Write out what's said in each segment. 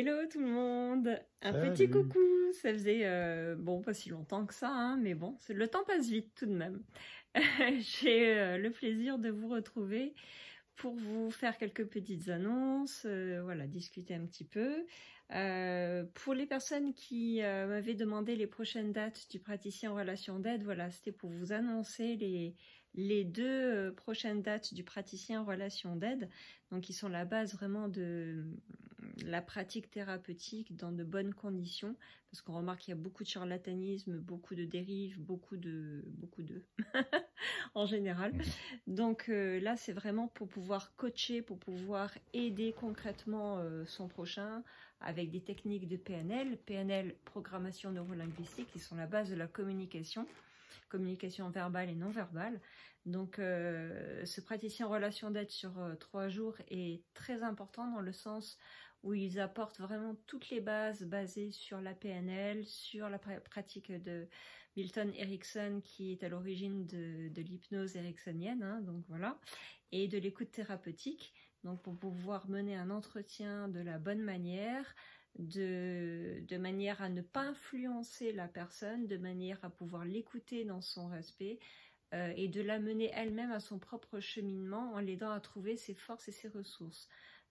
Hello tout le monde, un petit Salut. coucou, ça faisait bon pas si longtemps que ça, hein, mais bon, le temps passe vite tout de même. J'ai le plaisir de vous retrouver pour vous faire quelques petites annonces, voilà, discuter un petit peu. Pour les personnes qui m'avaient demandé les prochaines dates du praticien en relation d'aide, voilà, c'était pour vous annoncer les deux prochaines dates du praticien en relation d'aide, donc qui sont la base vraiment de la pratique thérapeutique dans de bonnes conditions, parce qu'on remarque qu'il y a beaucoup de charlatanisme, beaucoup de dérives, beaucoup de en général. Donc là, c'est vraiment pour pouvoir coacher, pour pouvoir aider concrètement son prochain avec des techniques de PNL, programmation neurolinguistique, qui sont la base de la communication verbale et non verbale. Donc ce praticien en relation d'aide sur 3 jours est très important dans le sens où ils apportent vraiment toutes les bases basées sur la PNL, sur la pratique de Milton Erickson qui est à l'origine de l'hypnose ericksonienne, hein, donc voilà, et de l'écoute thérapeutique, donc pour pouvoir mener un entretien de la bonne manière, de manière à ne pas influencer la personne, de manière à pouvoir l'écouter dans son respect et de la mener elle-même à son propre cheminement en l'aidant à trouver ses forces et ses ressources.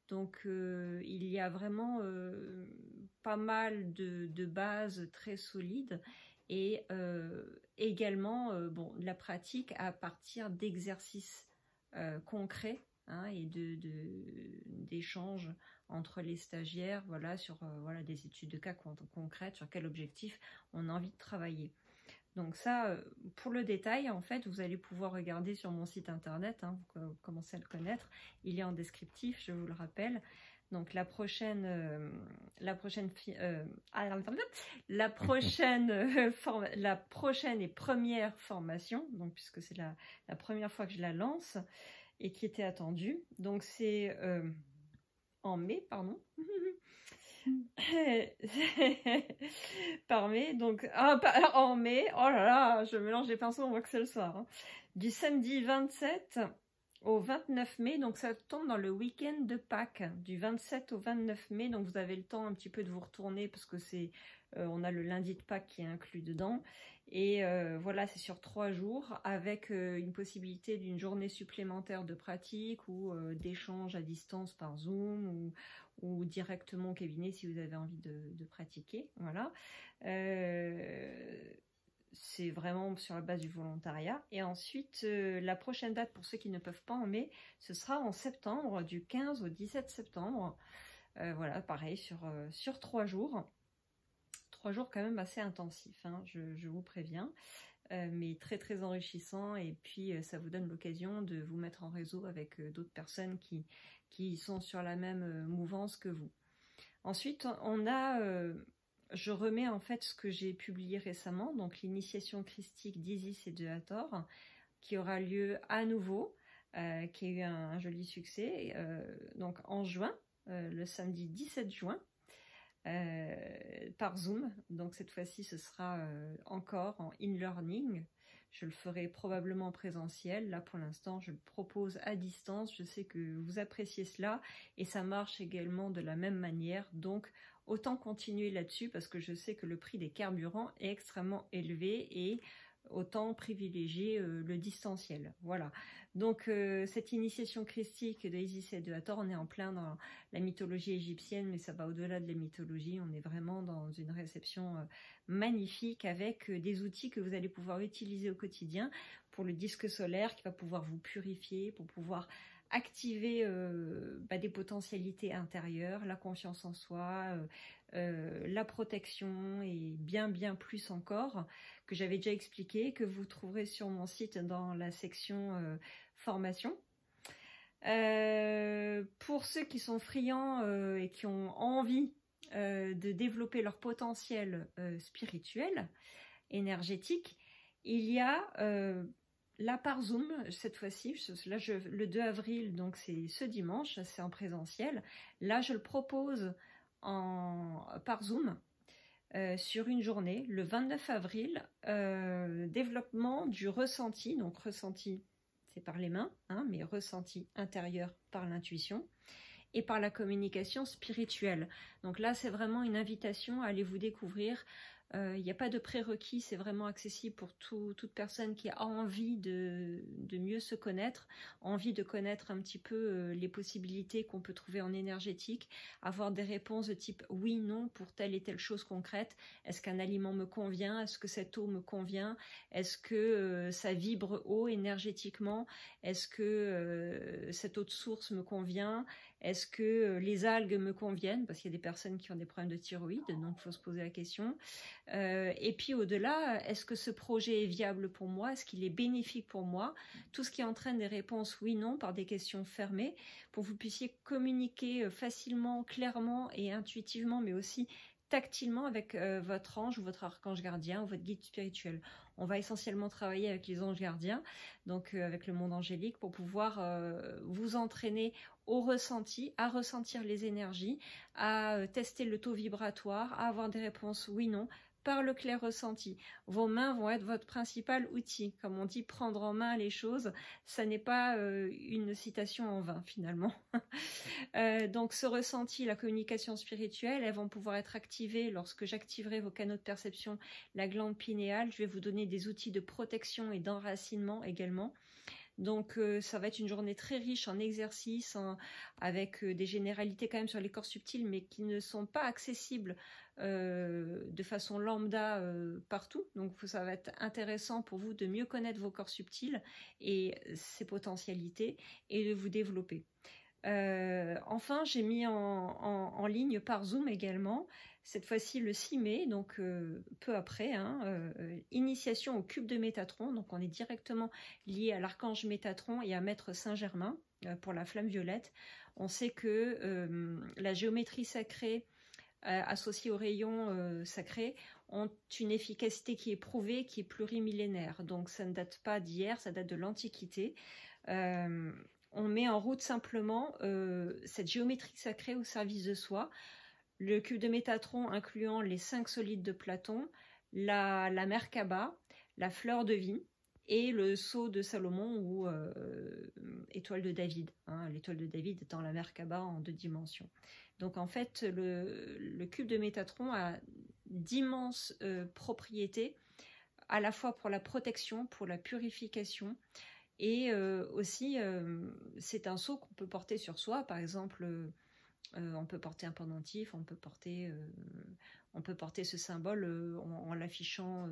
Donc il y a vraiment pas mal de bases très solides et également bon, de la pratique à partir d'exercices concrets, hein, et d'échanges entre les stagiaires, voilà, sur voilà, des études de cas concrètes, sur quel objectif on a envie de travailler. Donc ça, pour le détail, en fait, vous allez pouvoir regarder sur mon site internet, hein, vous commencez à le connaître, il est en descriptif, je vous le rappelle. Donc la prochaine et première formation, donc puisque c'est la première fois que je la lance et qui était attendue, donc c'est en mai, pardon. Par mai, donc en mai, oh là là, je mélange les pinceaux, on voit que c'est le soir, hein. Du samedi 27 au 29 mai, donc ça tombe dans le week-end de Pâques, du 27 au 29 mai, donc vous avez le temps un petit peu de vous retourner parce que c'est on a le lundi de Pâques qui est inclus dedans, et voilà, c'est sur 3 jours avec une possibilité d'une journée supplémentaire de pratique ou d'échange à distance par Zoom ou directement au cabinet si vous avez envie de pratiquer, voilà. C'est vraiment sur la base du volontariat. Et ensuite, la prochaine date pour ceux qui ne peuvent pas en mai, ce sera en septembre, du 15 au 17 septembre. Voilà, pareil, sur 3 jours. 3 jours quand même assez intensifs, hein, je vous préviens. Mais très très enrichissant, et puis ça vous donne l'occasion de vous mettre en réseau avec d'autres personnes qui sont sur la même mouvance que vous. Ensuite, on a, je remets en fait ce que j'ai publié récemment, donc l'initiation christique d'Isis et de Hathor, qui aura lieu à nouveau, qui a eu un joli succès, donc en juin, le samedi 17 juin, par Zoom. Donc cette fois-ci, ce sera encore en e-learning. Je le ferai probablement en présentiel. Là, pour l'instant, je le propose à distance. Je sais que vous appréciez cela et ça marche également de la même manière. Donc, autant continuer là-dessus parce que je sais que le prix des carburants est extrêmement élevé et autant privilégier le distanciel. Voilà. Donc cette initiation christique de Isis et de Hathor, on est en plein dans la mythologie égyptienne, mais ça va au-delà de la mythologie. On est vraiment dans une réception magnifique avec des outils que vous allez pouvoir utiliser au quotidien pour le disque solaire qui va pouvoir vous purifier, pour pouvoir activer des potentialités intérieures, la confiance en soi, la protection et bien plus encore, que j'avais déjà expliqué, que vous trouverez sur mon site dans la section formation. Pour ceux qui sont friands et qui ont envie de développer leur potentiel spirituel, énergétique, il y a là par Zoom, cette fois-ci, là le 2 avril, donc c'est ce dimanche, c'est en présentiel. Là, je le propose par Zoom sur une journée, le 29 avril, développement du ressenti. Donc ressenti, c'est par les mains, hein, mais ressenti intérieur par l'intuition. et par la communication spirituelle. Donc là, c'est vraiment une invitation à aller vous découvrir. Il n'y a pas de prérequis, c'est vraiment accessible pour toute personne qui a envie de mieux se connaître, envie de connaître un petit peu les possibilités qu'on peut trouver en énergétique, avoir des réponses de type oui, non pour telle et telle chose concrète. Est-ce qu'un aliment me convient? Est-ce que cette eau me convient? Est-ce que ça vibre haut énergétiquement? Est-ce que cette eau de source me convient? Est-ce que les algues me conviennent? Parce qu'il y a des personnes qui ont des problèmes de thyroïde, donc il faut se poser la question. Et puis au-delà, est-ce que ce projet est viable pour moi? Est-ce qu'il est bénéfique pour moi? Tout ce qui entraîne des réponses oui, non par des questions fermées pour que vous puissiez communiquer facilement, clairement et intuitivement, mais aussi tactilement avec votre ange ou votre archange gardien ou votre guide spirituel. On va essentiellement travailler avec les anges gardiens, donc avec le monde angélique, pour pouvoir vous entraîner au ressenti, à ressentir les énergies, à tester le taux vibratoire, à avoir des réponses oui-non, par le clair ressenti. Vos mains vont être votre principal outil. Comme on dit, prendre en main les choses, ça n'est pas une citation en vain finalement. Donc ce ressenti, la communication spirituelle, elles vont pouvoir être activées lorsque j'activerai vos canaux de perception, la glande pinéale. Je vais vous donner des outils de protection et d'enracinement également. Donc ça va être une journée très riche en exercices, avec des généralités quand même sur les corps subtils, mais qui ne sont pas accessibles de façon lambda partout. Donc ça va être intéressant pour vous de mieux connaître vos corps subtils et ses potentialités et de vous développer. Enfin, j'ai mis en ligne par Zoom également, cette fois-ci le 6 mai, donc peu après, initiation au cube de Métatron. Donc on est directement lié à l'archange Métatron et à Maître Saint-Germain pour la flamme violette. On sait que la géométrie sacrée associée aux rayons sacrés ont une efficacité qui est prouvée, qui est plurimillénaire. Donc ça ne date pas d'hier, ça date de l'Antiquité. On met en route simplement cette géométrie sacrée au service de soi. Le cube de Métatron incluant les 5 solides de Platon, la Merkaba, la fleur de vie et le sceau de Salomon ou étoile de David. L'étoile de David étant la Merkaba en 2 dimensions. Donc en fait, le cube de Métatron a d'immenses propriétés, à la fois pour la protection, pour la purification, et aussi c'est un sceau qu'on peut porter sur soi. Par exemple, on peut porter un pendentif, on peut porter ce symbole en l'affichant.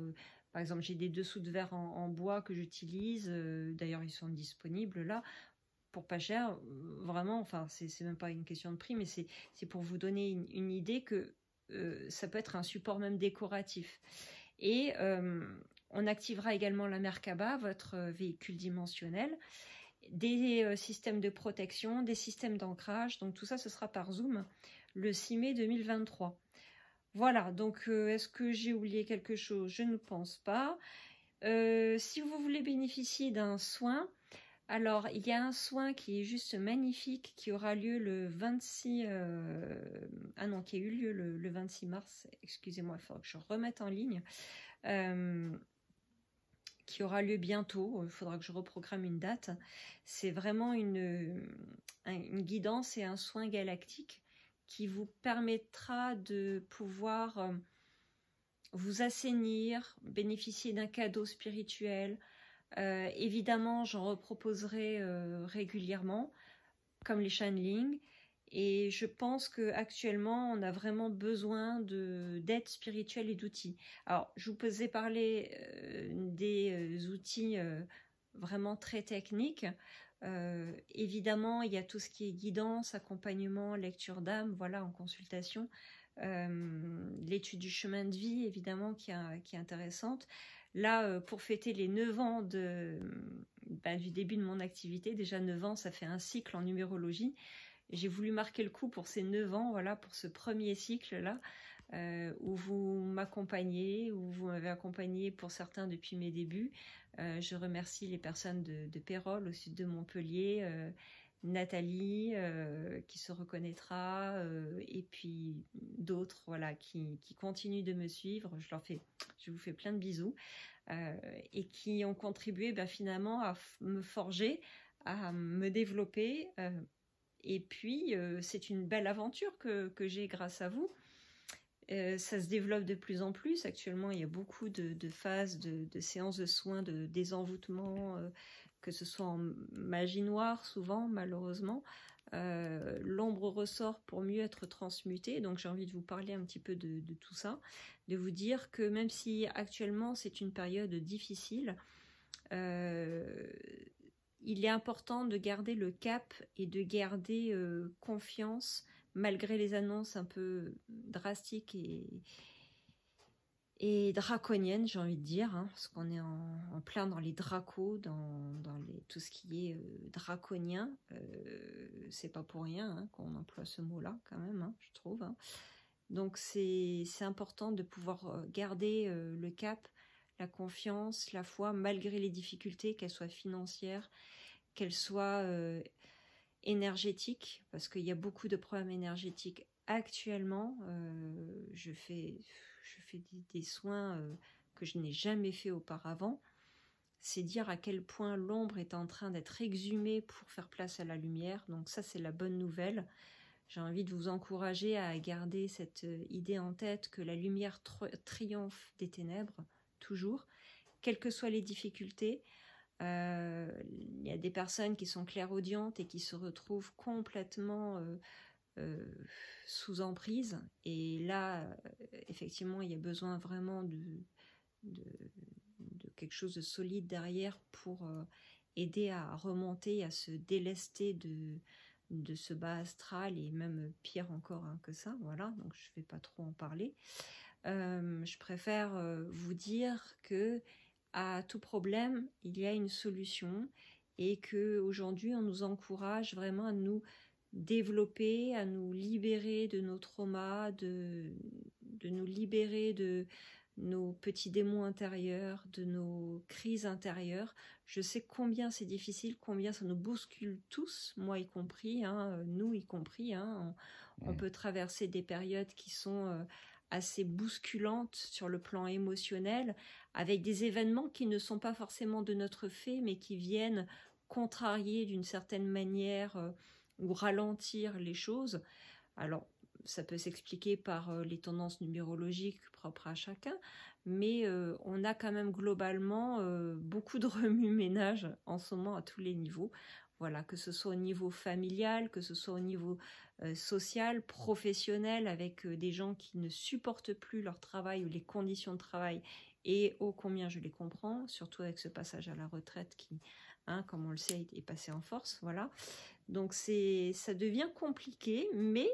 Par exemple, j'ai des dessous de verre en bois que j'utilise. D'ailleurs, ils sont disponibles là pour pas cher. Vraiment, enfin, c'est même pas une question de prix, mais c'est pour vous donner une idée que ça peut être un support même décoratif. Et on activera également la Merkaba, votre véhicule dimensionnel, des systèmes de protection, des systèmes d'ancrage. Donc tout ça, ce sera par Zoom le 6 mai 2023. Voilà, donc est-ce que j'ai oublié quelque chose? Je ne pense pas. Si vous voulez bénéficier d'un soin, alors il y a un soin qui est juste magnifique, qui aura lieu le 26... qui a eu lieu le 26 mars, excusez-moi, il faudra que je remette en ligne. Qui aura lieu bientôt, il faudra que je reprogramme une date. C'est vraiment une guidance et un soin galactique qui vous permettra de pouvoir vous assainir, bénéficier d'un cadeau spirituel. Évidemment, j'en reproposerai régulièrement, comme les channeling. Et je pense qu'actuellement, on a vraiment besoin d'aide spirituelle et d'outils. Alors, je vous ai parlé des outils vraiment très techniques. Évidemment, il y a tout ce qui est guidance, accompagnement, lecture d'âme, voilà, en consultation. L'étude du chemin de vie, évidemment, qui est intéressante. Là, pour fêter les 9 ans du début de mon activité, déjà 9 ans, ça fait un cycle en numérologie. J'ai voulu marquer le coup pour ces 9 ans, voilà, pour ce premier cycle-là, où vous m'accompagnez, où vous m'avez accompagné pour certains depuis mes débuts. Je remercie les personnes de Pérols, au sud de Montpellier, Nathalie, qui se reconnaîtra, et puis d'autres, voilà, qui continuent de me suivre. Je vous fais plein de bisous, et qui ont contribué finalement à me forger, à me développer, Et puis, c'est une belle aventure que j'ai grâce à vous. Ça se développe de plus en plus. Actuellement, il y a beaucoup de phases, de séances de soins, de désenvoûtement, que ce soit en magie noire, souvent, malheureusement. L'ombre ressort pour mieux être transmutée. Donc, j'ai envie de vous parler un petit peu de tout ça, de vous dire que même si actuellement, c'est une période difficile, il est important de garder le cap et de garder confiance malgré les annonces un peu drastiques et draconiennes, j'ai envie de dire, hein, parce qu'on est en plein dans les dracos, dans tout ce qui est draconien. C'est pas pour rien hein, qu'on emploie ce mot-là, quand même, hein, je trouve. Hein. Donc c'est important de pouvoir garder le cap, la confiance, la foi, malgré les difficultés, qu'elles soient financières, qu'elles soient énergétiques, parce qu'il y a beaucoup de problèmes énergétiques actuellement. Je fais des soins que je n'ai jamais fait auparavant. C'est dire à quel point l'ombre est en train d'être exhumée pour faire place à la lumière. Donc ça, c'est la bonne nouvelle. J'ai envie de vous encourager à garder cette idée en tête que la lumière triomphe des ténèbres, toujours, quelles que soient les difficultés. Il y a des personnes qui sont clairaudientes et qui se retrouvent complètement sous emprise. Et là, effectivement, il y a besoin vraiment de quelque chose de solide derrière pour aider à remonter, à se délester de ce bas astral et même pire encore hein, que ça. Voilà, donc je ne vais pas trop en parler. Je préfère vous dire que à tout problème, il y a une solution et qu'aujourd'hui, on nous encourage vraiment à nous développer, à nous libérer de nos traumas, de nous libérer de nos petits démons intérieurs, de nos crises intérieures. Je sais combien c'est difficile, combien ça nous bouscule tous, moi y compris, hein, nous y compris. Hein, on peut traverser des périodes qui sont assez bousculantes sur le plan émotionnel, avec des événements qui ne sont pas forcément de notre fait, mais qui viennent contrarier d'une certaine manière ou ralentir les choses. Alors, ça peut s'expliquer par les tendances numérologiques propres à chacun, mais on a quand même globalement beaucoup de remue-ménage en ce moment à tous les niveaux. Voilà, que ce soit au niveau familial, que ce soit au niveau social, professionnel, avec des gens qui ne supportent plus leur travail ou les conditions de travail, et ô combien je les comprends, surtout avec ce passage à la retraite qui, hein, comme on le sait, est passé en force, voilà. Donc ça devient compliqué, mais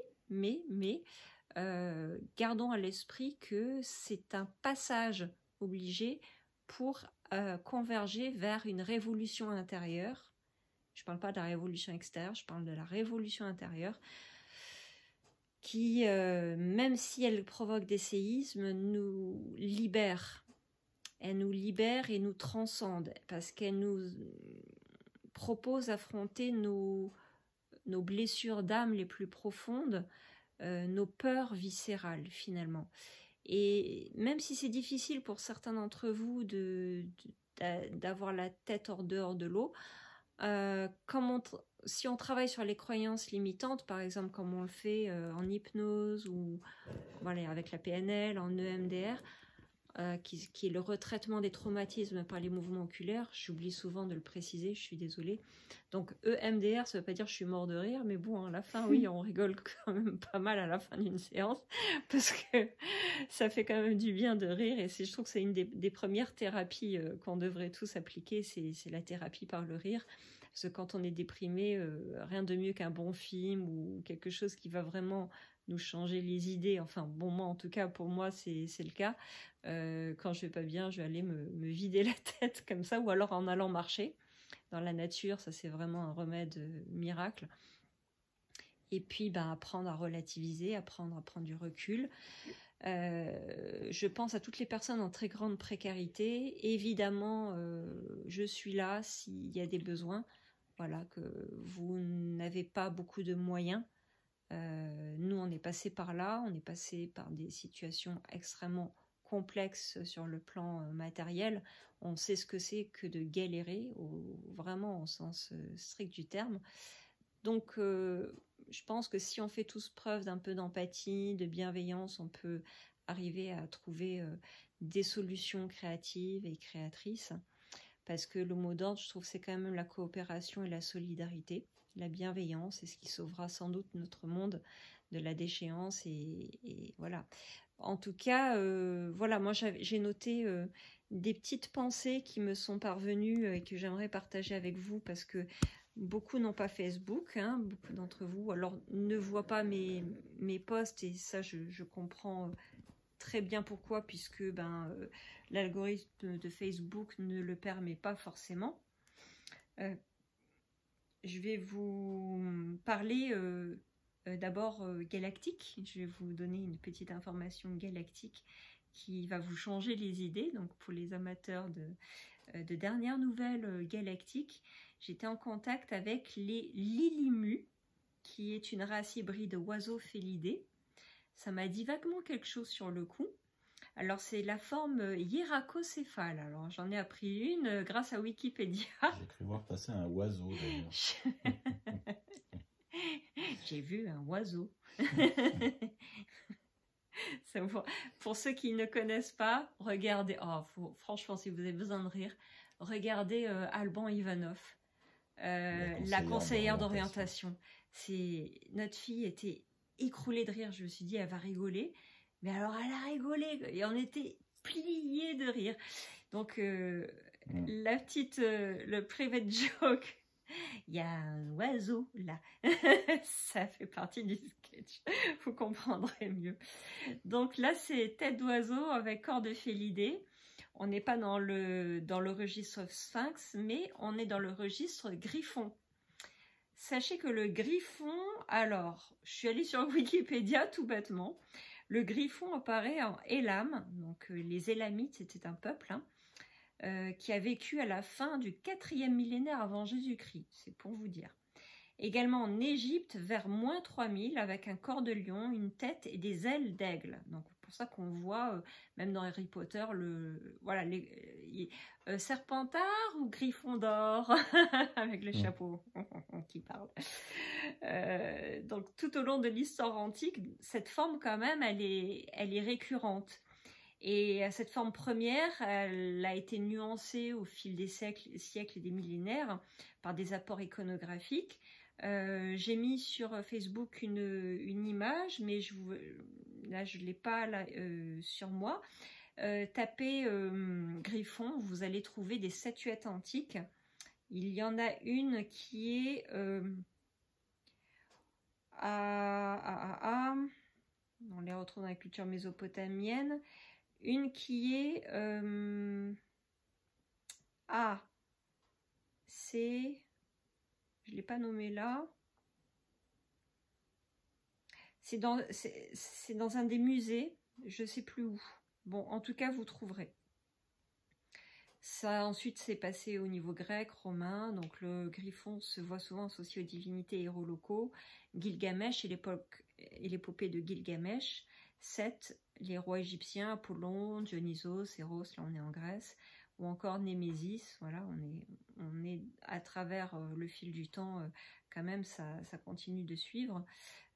gardons à l'esprit que c'est un passage obligé pour converger vers une révolution intérieure. Je ne parle pas de la révolution extérieure, je parle de la révolution intérieure qui, même si elle provoque des séismes, nous libère. Elle nous libère et nous transcende parce qu'elle nous propose d'affronter nos blessures d'âme les plus profondes, nos peurs viscérales finalement. Et même si c'est difficile pour certains d'entre vous d'avoir la tête hors dehors de l'eau, si on travaille sur les croyances limitantes, par exemple comme on le fait en hypnose ou voilà, avec la PNL, en EMDR, qui est le retraitement des traumatismes par les mouvements oculaires. J'oublie souvent de le préciser, je suis désolée. Donc EMDR, ça ne veut pas dire je suis mort de rire, mais bon, à la fin, oui, on rigole quand même pas mal à la fin d'une séance, parce que ça fait quand même du bien de rire, et je trouve que c'est une des premières thérapies qu'on devrait tous appliquer, c'est la thérapie par le rire. Parce que quand on est déprimé, rien de mieux qu'un bon film ou quelque chose qui va vraiment nous changer les idées. Enfin, bon, moi, en tout cas, pour moi, c'est le cas. Quand je vais pas bien, je vais aller me vider la tête comme ça, ou alors en allant marcher dans la nature. Ça, c'est vraiment un remède miracle. Et puis, apprendre à relativiser, apprendre à prendre du recul. Je pense à toutes les personnes en très grande précarité. Évidemment, je suis là s'il y a des besoins. Voilà, que vous n'avez pas beaucoup de moyens. Nous, on est passé par là, on est passé par des situations extrêmement complexes sur le plan matériel. On sait ce que c'est que de galérer, vraiment au sens strict du terme. Donc, je pense que si on fait tous preuve d'un peu d'empathie, de bienveillance, on peut arriver à trouver des solutions créatives et créatrices. Parce que le mot d'ordre, je trouve, c'est quand même la coopération et la solidarité. La bienveillance, c'est ce qui sauvera sans doute notre monde de la déchéance. Et voilà. En tout cas, voilà, moi j'ai noté des petites pensées qui me sont parvenues et que j'aimerais partager avec vous parce que beaucoup n'ont pas Facebook, hein, beaucoup d'entre vous alors ne voient pas mes posts et ça je comprends très bien pourquoi puisque l'algorithme de Facebook ne le permet pas forcément. Je vais vous parler d'abord galactique. Je vais vous donner une petite information galactique qui va vous changer les idées. Donc pour les amateurs de dernières nouvelles galactiques, j'étais en contact avec les Lilimu, qui est une race hybride oiseau félidé. Ça m'a dit vaguement quelque chose sur le coup. Alors c'est la forme hiéracocéphale. Alors j'en ai appris une grâce à Wikipédia. J'ai cru voir passer un oiseau d'ailleurs. J'ai vu un oiseau. Pour ceux qui ne connaissent pas, regardez. Franchement, si vous avez besoin de rire, regardez Alban Ivanov, la conseillère d'orientation. Notre fille était écroulée de rire. Je me suis dit, elle va rigoler. Mais alors, elle a rigolé. Et on était pliés de rire. Donc, le private joke. Il y a un oiseau là. Ça fait partie du sketch. Vous comprendrez mieux. Donc là, c'est tête d'oiseau avec corps de félidé. On n'est pas dans le registre sphinx, mais on est dans le registre griffon. Sachez que le griffon, alors, je suis allée sur Wikipédia tout bêtement. Le griffon apparaît en Élam. Donc les Élamites, c'était un peuple, hein, qui a vécu à la fin du 4e millénaire avant Jésus-Christ, c'est pour vous dire. Également en Égypte, vers moins 3000, avec un corps de lion, une tête et des ailes d'aigle. Donc pour ça qu'on voit, même dans Harry Potter, Serpentard ou Griffon d'or, avec le chapeau qui parle. Donc tout au long de l'histoire antique, cette forme quand même, elle est récurrente. Et cette forme première, elle a été nuancée au fil des siècles et des millénaires par des apports iconographiques. J'ai mis sur Facebook une image, mais je ne l'ai pas là, sur moi. Tapez Griffon, vous allez trouver des statuettes antiques. Il y en a une qui est on les retrouve dans la culture mésopotamienne. Une qui est je ne l'ai pas nommé là. C'est dans un des musées, je ne sais plus où. Bon, en tout cas, vous trouverez. Ça, ensuite, c'est passé au niveau grec, romain. Donc, le griffon se voit souvent associé aux divinités et héros locaux. Gilgamesh et l'épopée de Gilgamesh. Seth, les rois égyptiens, Apollon, Dionysos, Eros, là on est en Grèce, ou encore Némésis, voilà, on est à travers le fil du temps, quand même, ça continue de suivre.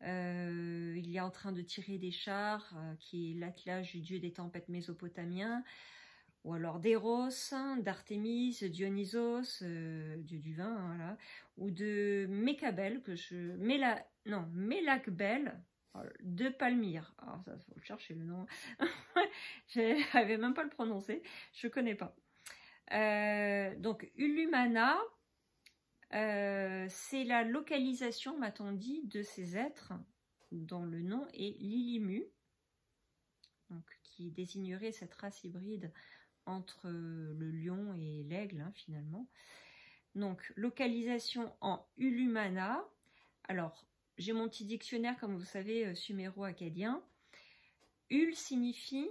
Il est en train de tirer des chars, qui est l'attelage du dieu des tempêtes mésopotamien, ou alors d'Eros, d'Artémis, Dionysos, dieu du vin, voilà, ou de Mécabel, Mélacbel, de Palmyre. Alors ça, faut chercher le nom. Je n'arrivais même pas à le prononcer. Je ne connais pas. Donc, Ulumana, c'est la localisation, m'a-t-on dit, de ces êtres dont le nom est Lilimu, donc, qui désignerait cette race hybride entre le lion et l'aigle, hein, finalement. Donc, localisation en Ulumana. Alors, j'ai mon petit dictionnaire, comme vous savez, suméro-acadien. Ul signifie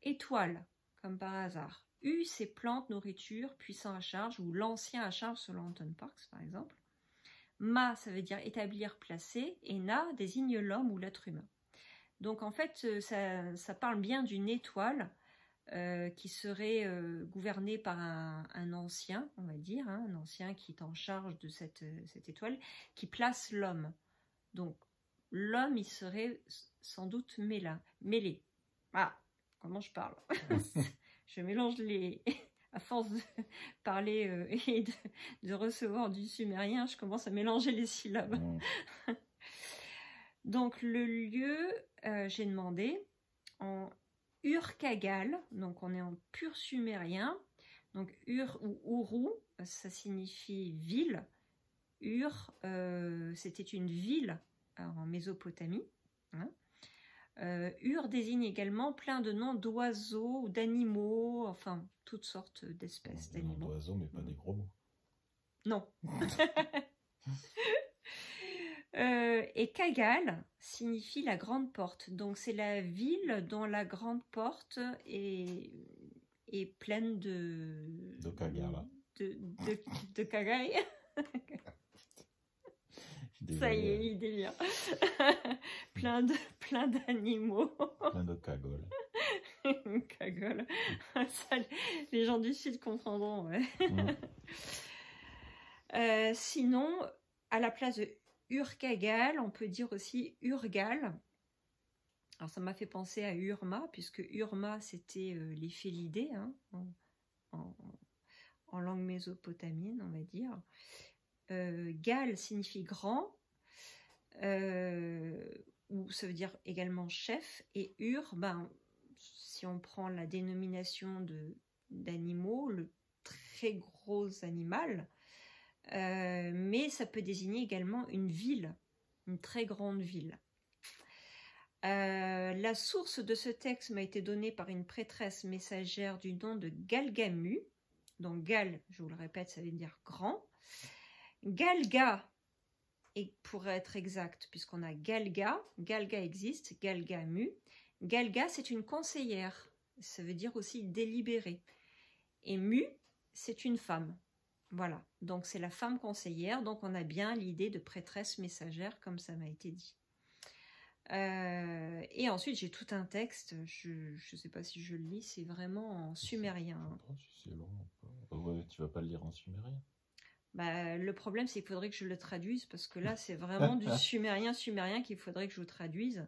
étoile, comme par hasard. U, c'est plante, nourriture, puissant à charge, ou l'ancien à charge selon Anton Parks, par exemple. Ma, ça veut dire établir, placer, et na désigne l'homme ou l'être humain. Donc en fait, ça parle bien d'une étoile qui serait gouverné par un ancien, on va dire, hein, un ancien qui est en charge de cette étoile, qui place l'homme. Donc, l'homme, il serait sans doute mêlé. Ah, comment je parle? Je mélange les... À force de parler et de recevoir du sumérien, je commence à mélanger les syllabes. Donc, le lieu, j'ai demandé en Ur-Kagal, donc on est en pur sumérien. Donc Ur ou Uru, ça signifie ville. Ur, c'était une ville en Mésopotamie. Hein. Ur désigne également plein de noms d'oiseaux ou d'animaux, enfin toutes sortes d'espèces d'animaux. Des noms d'oiseaux, mais pas des gros mots. Non. Et Kagal signifie la grande porte. Donc c'est la ville dont la grande porte est pleine de Kagala. De Kagai. Ça y est, il délire. plein d'animaux. Plein de cagoles. Cagole. Ça, les gens du Sud comprendront. Ouais. Sinon, à la place de Ur-Kagal, on peut dire aussi Urgal. Alors ça m'a fait penser à Urma, puisque Urma c'était les félidés, hein, en langue mésopotamienne, on va dire. Gal signifie grand, ou ça veut dire également chef, et Ur, ben, si on prend la dénomination d'animaux, le très gros animal, mais ça peut désigner également une ville, une très grande ville. La source de ce texte m'a été donnée par une prêtresse messagère du nom de Galgamu. Donc Gal, je vous le répète, ça veut dire grand. Galga, et pour être exact, puisqu'on a Galga existe, Galgamu. Galga, c'est une conseillère, ça veut dire aussi délibérée. Et Mu, c'est une femme. Voilà, donc c'est la femme conseillère, donc on a bien l'idée de prêtresse messagère, comme ça m'a été dit. Et ensuite, j'ai tout un texte, je ne sais pas si je le lis, c'est vraiment en sumérien. C'est long. Ouais, tu vas pas le lire en sumérien? Bah, le problème, c'est qu'il faudrait que je le traduise, parce que là, c'est vraiment du sumérien qu'il faudrait que je vous traduise.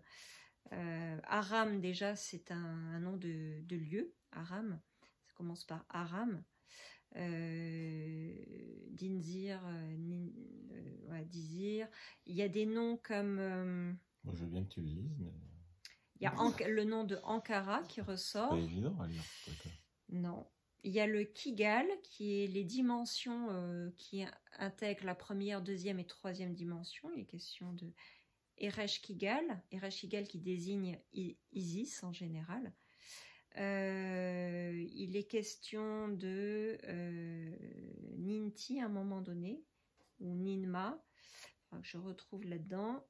Aram, déjà, c'est un nom de lieu, Aram, ça commence par Aram. Dinzir, Dizir. Il y a des noms comme... Moi, je veux bien que tu le lises, mais... Il y a le nom de Ankara qui ressort. C'est pas évident à lire. Non. Il y a le Kigal, qui est les dimensions qui intègrent la première, deuxième et troisième dimension. Il est question de Eresh Kigal qui désigne Isis en général. Il est question de Ninti à un moment donné, ou Ninma. Enfin, je retrouve là-dedans.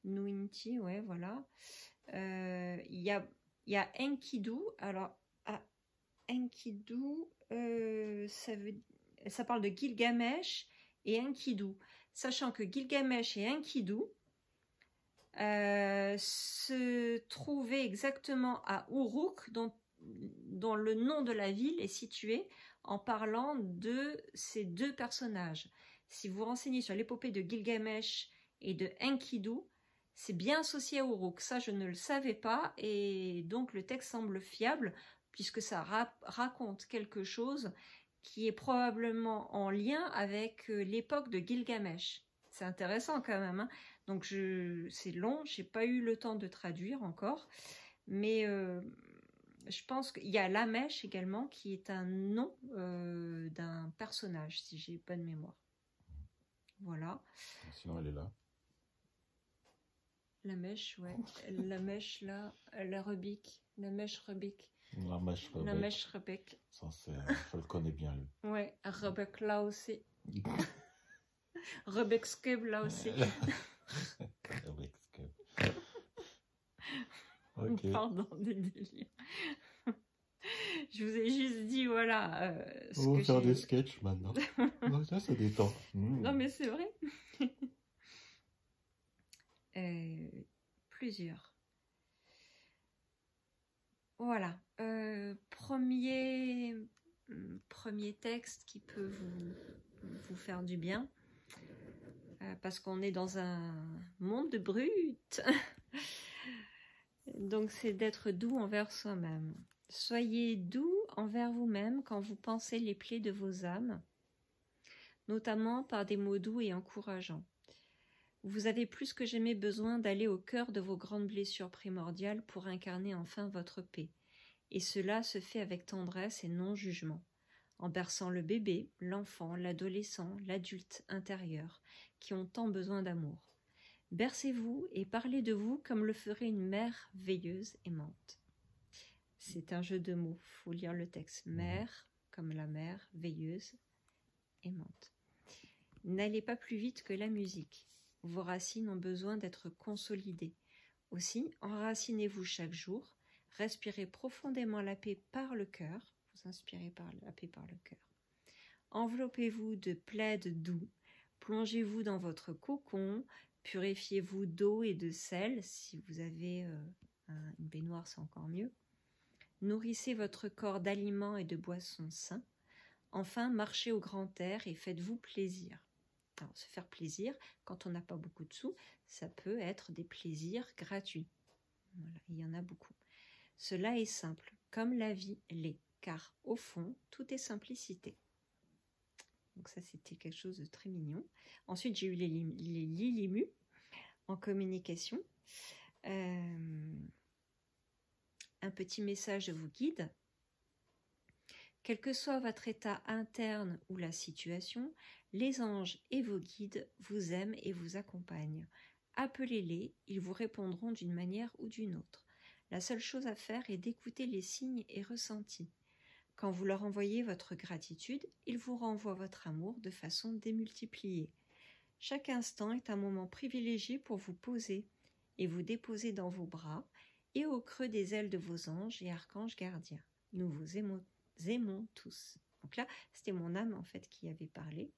Nuinti, ouais, voilà. Il y a Enkidu. Alors, Enkidu, ça parle de Gilgamesh et Enkidu. Sachant que Gilgamesh et Enkidu se trouvaient exactement à Uruk, dont le nom de la ville est situé en parlant de ces deux personnages. Si vous renseignez sur l'épopée de Gilgamesh et de Enkidu, c'est bien associé à Uruk. Ça, je ne le savais pas, et donc le texte semble fiable, puisque ça raconte quelque chose qui est probablement en lien avec l'époque de Gilgamesh. C'est intéressant quand même, hein. Donc c'est long, j'ai pas eu le temps de traduire encore, mais je pense qu'il y a Lamèche également, qui est un nom d'un personnage, si j'ai bonne mémoire. Voilà. Sinon, elle est là. La mèche, ouais. La mèche, là, la Rubik. La mèche Rubik. La mèche Rubik. La mèche Rubik. Ça, je le connais bien, lui. Ouais, Rubik là aussi. Rubik's Cube là aussi. Rubik's Cube. Ok. Pardon, des délires. Je vous ai juste dit, voilà. On va faire des sketchs maintenant. Non, ça détend. Non, mais c'est vrai. Plusieurs. Voilà. Premier texte qui peut vous faire du bien, parce qu'on est dans un monde de brutes. Donc c'est d'être doux envers soi-même. Soyez doux envers vous-même quand vous pensez les plaies de vos âmes, notamment par des mots doux et encourageants. Vous avez plus que jamais besoin d'aller au cœur de vos grandes blessures primordiales pour incarner enfin votre paix. Et cela se fait avec tendresse et non-jugement, en berçant le bébé, l'enfant, l'adolescent, l'adulte intérieur, qui ont tant besoin d'amour. Bercez-vous et parlez de vous comme le ferait une mère veilleuse aimante. C'est un jeu de mots, faut lire le texte. Mère, comme la mère, veilleuse, aimante. N'allez pas plus vite que la musique. Vos racines ont besoin d'être consolidées. Aussi, enracinez-vous chaque jour, respirez profondément la paix par le cœur, vous inspirez par la paix par le cœur. Enveloppez-vous de plaids doux, plongez-vous dans votre cocon, purifiez-vous d'eau et de sel, si vous avez une baignoire c'est encore mieux. Nourrissez votre corps d'aliments et de boissons sains. Enfin, marchez au grand air et faites-vous plaisir. Alors, se faire plaisir, quand on n'a pas beaucoup de sous, ça peut être des plaisirs gratuits. Voilà, il y en a beaucoup. Cela est simple, comme la vie l'est, car au fond, tout est simplicité. Donc ça, c'était quelque chose de très mignon. Ensuite, j'ai eu les Lilimu en communication. Un petit message vous guide. Quel que soit votre état interne ou la situation, les anges et vos guides vous aiment et vous accompagnent. Appelez-les, ils vous répondront d'une manière ou d'une autre. La seule chose à faire est d'écouter les signes et ressentis. Quand vous leur envoyez votre gratitude, ils vous renvoient votre amour de façon démultipliée. Chaque instant est un moment privilégié pour vous poser et vous déposer dans vos bras et au creux des ailes de vos anges et archanges gardiens. Nous vous aimons tous. Donc là, c'était mon âme en fait qui avait parlé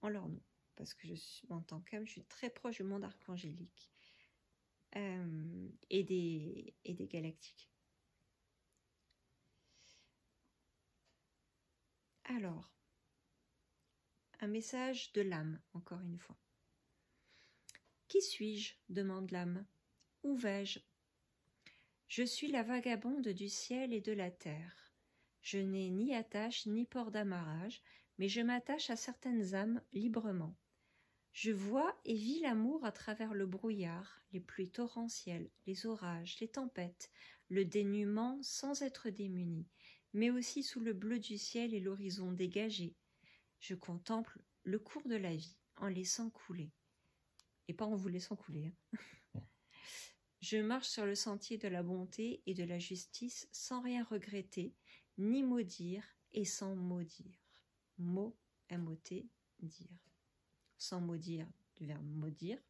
en leur nom, parce que en tant qu'âme, je suis très proche du monde archangélique et des galactiques. Alors, un message de l'âme, encore une fois. Qui suis-je ? Demande l'âme. Où vais-je ? Je suis la vagabonde du ciel et de la terre. Je n'ai ni attache ni port d'amarrage, mais je m'attache à certaines âmes librement. Je vois et vis l'amour à travers le brouillard, les pluies torrentielles, les orages, les tempêtes, le dénuement sans être démuni, mais aussi sous le bleu du ciel et l'horizon dégagé. Je contemple le cours de la vie en laissant couler. Et pas en vous laissant couler. Je marche sur le sentier de la bonté et de la justice sans rien regretter, ni maudire et sans maudire. Mot, M-O-T, dire. Sans maudire, du verbe maudire,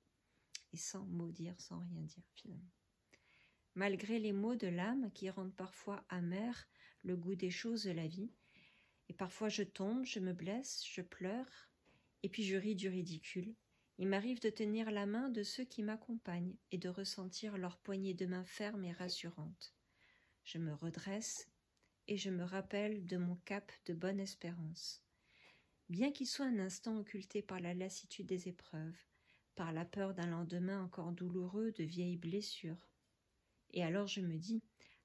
et sans maudire, sans rien dire finalement. Malgré les maux de l'âme qui rendent parfois amer le goût des choses de la vie, et parfois je tombe, je me blesse, je pleure, et puis je ris du ridicule. Il m'arrive de tenir la main de ceux qui m'accompagnent et de ressentir leur poignée de main ferme et rassurante. Je me redresse et je me rappelle de mon cap de bonne espérance. Bien qu'il soit un instant occulté par la lassitude des épreuves, par la peur d'un lendemain encore douloureux de vieilles blessures. Et alors je me dis,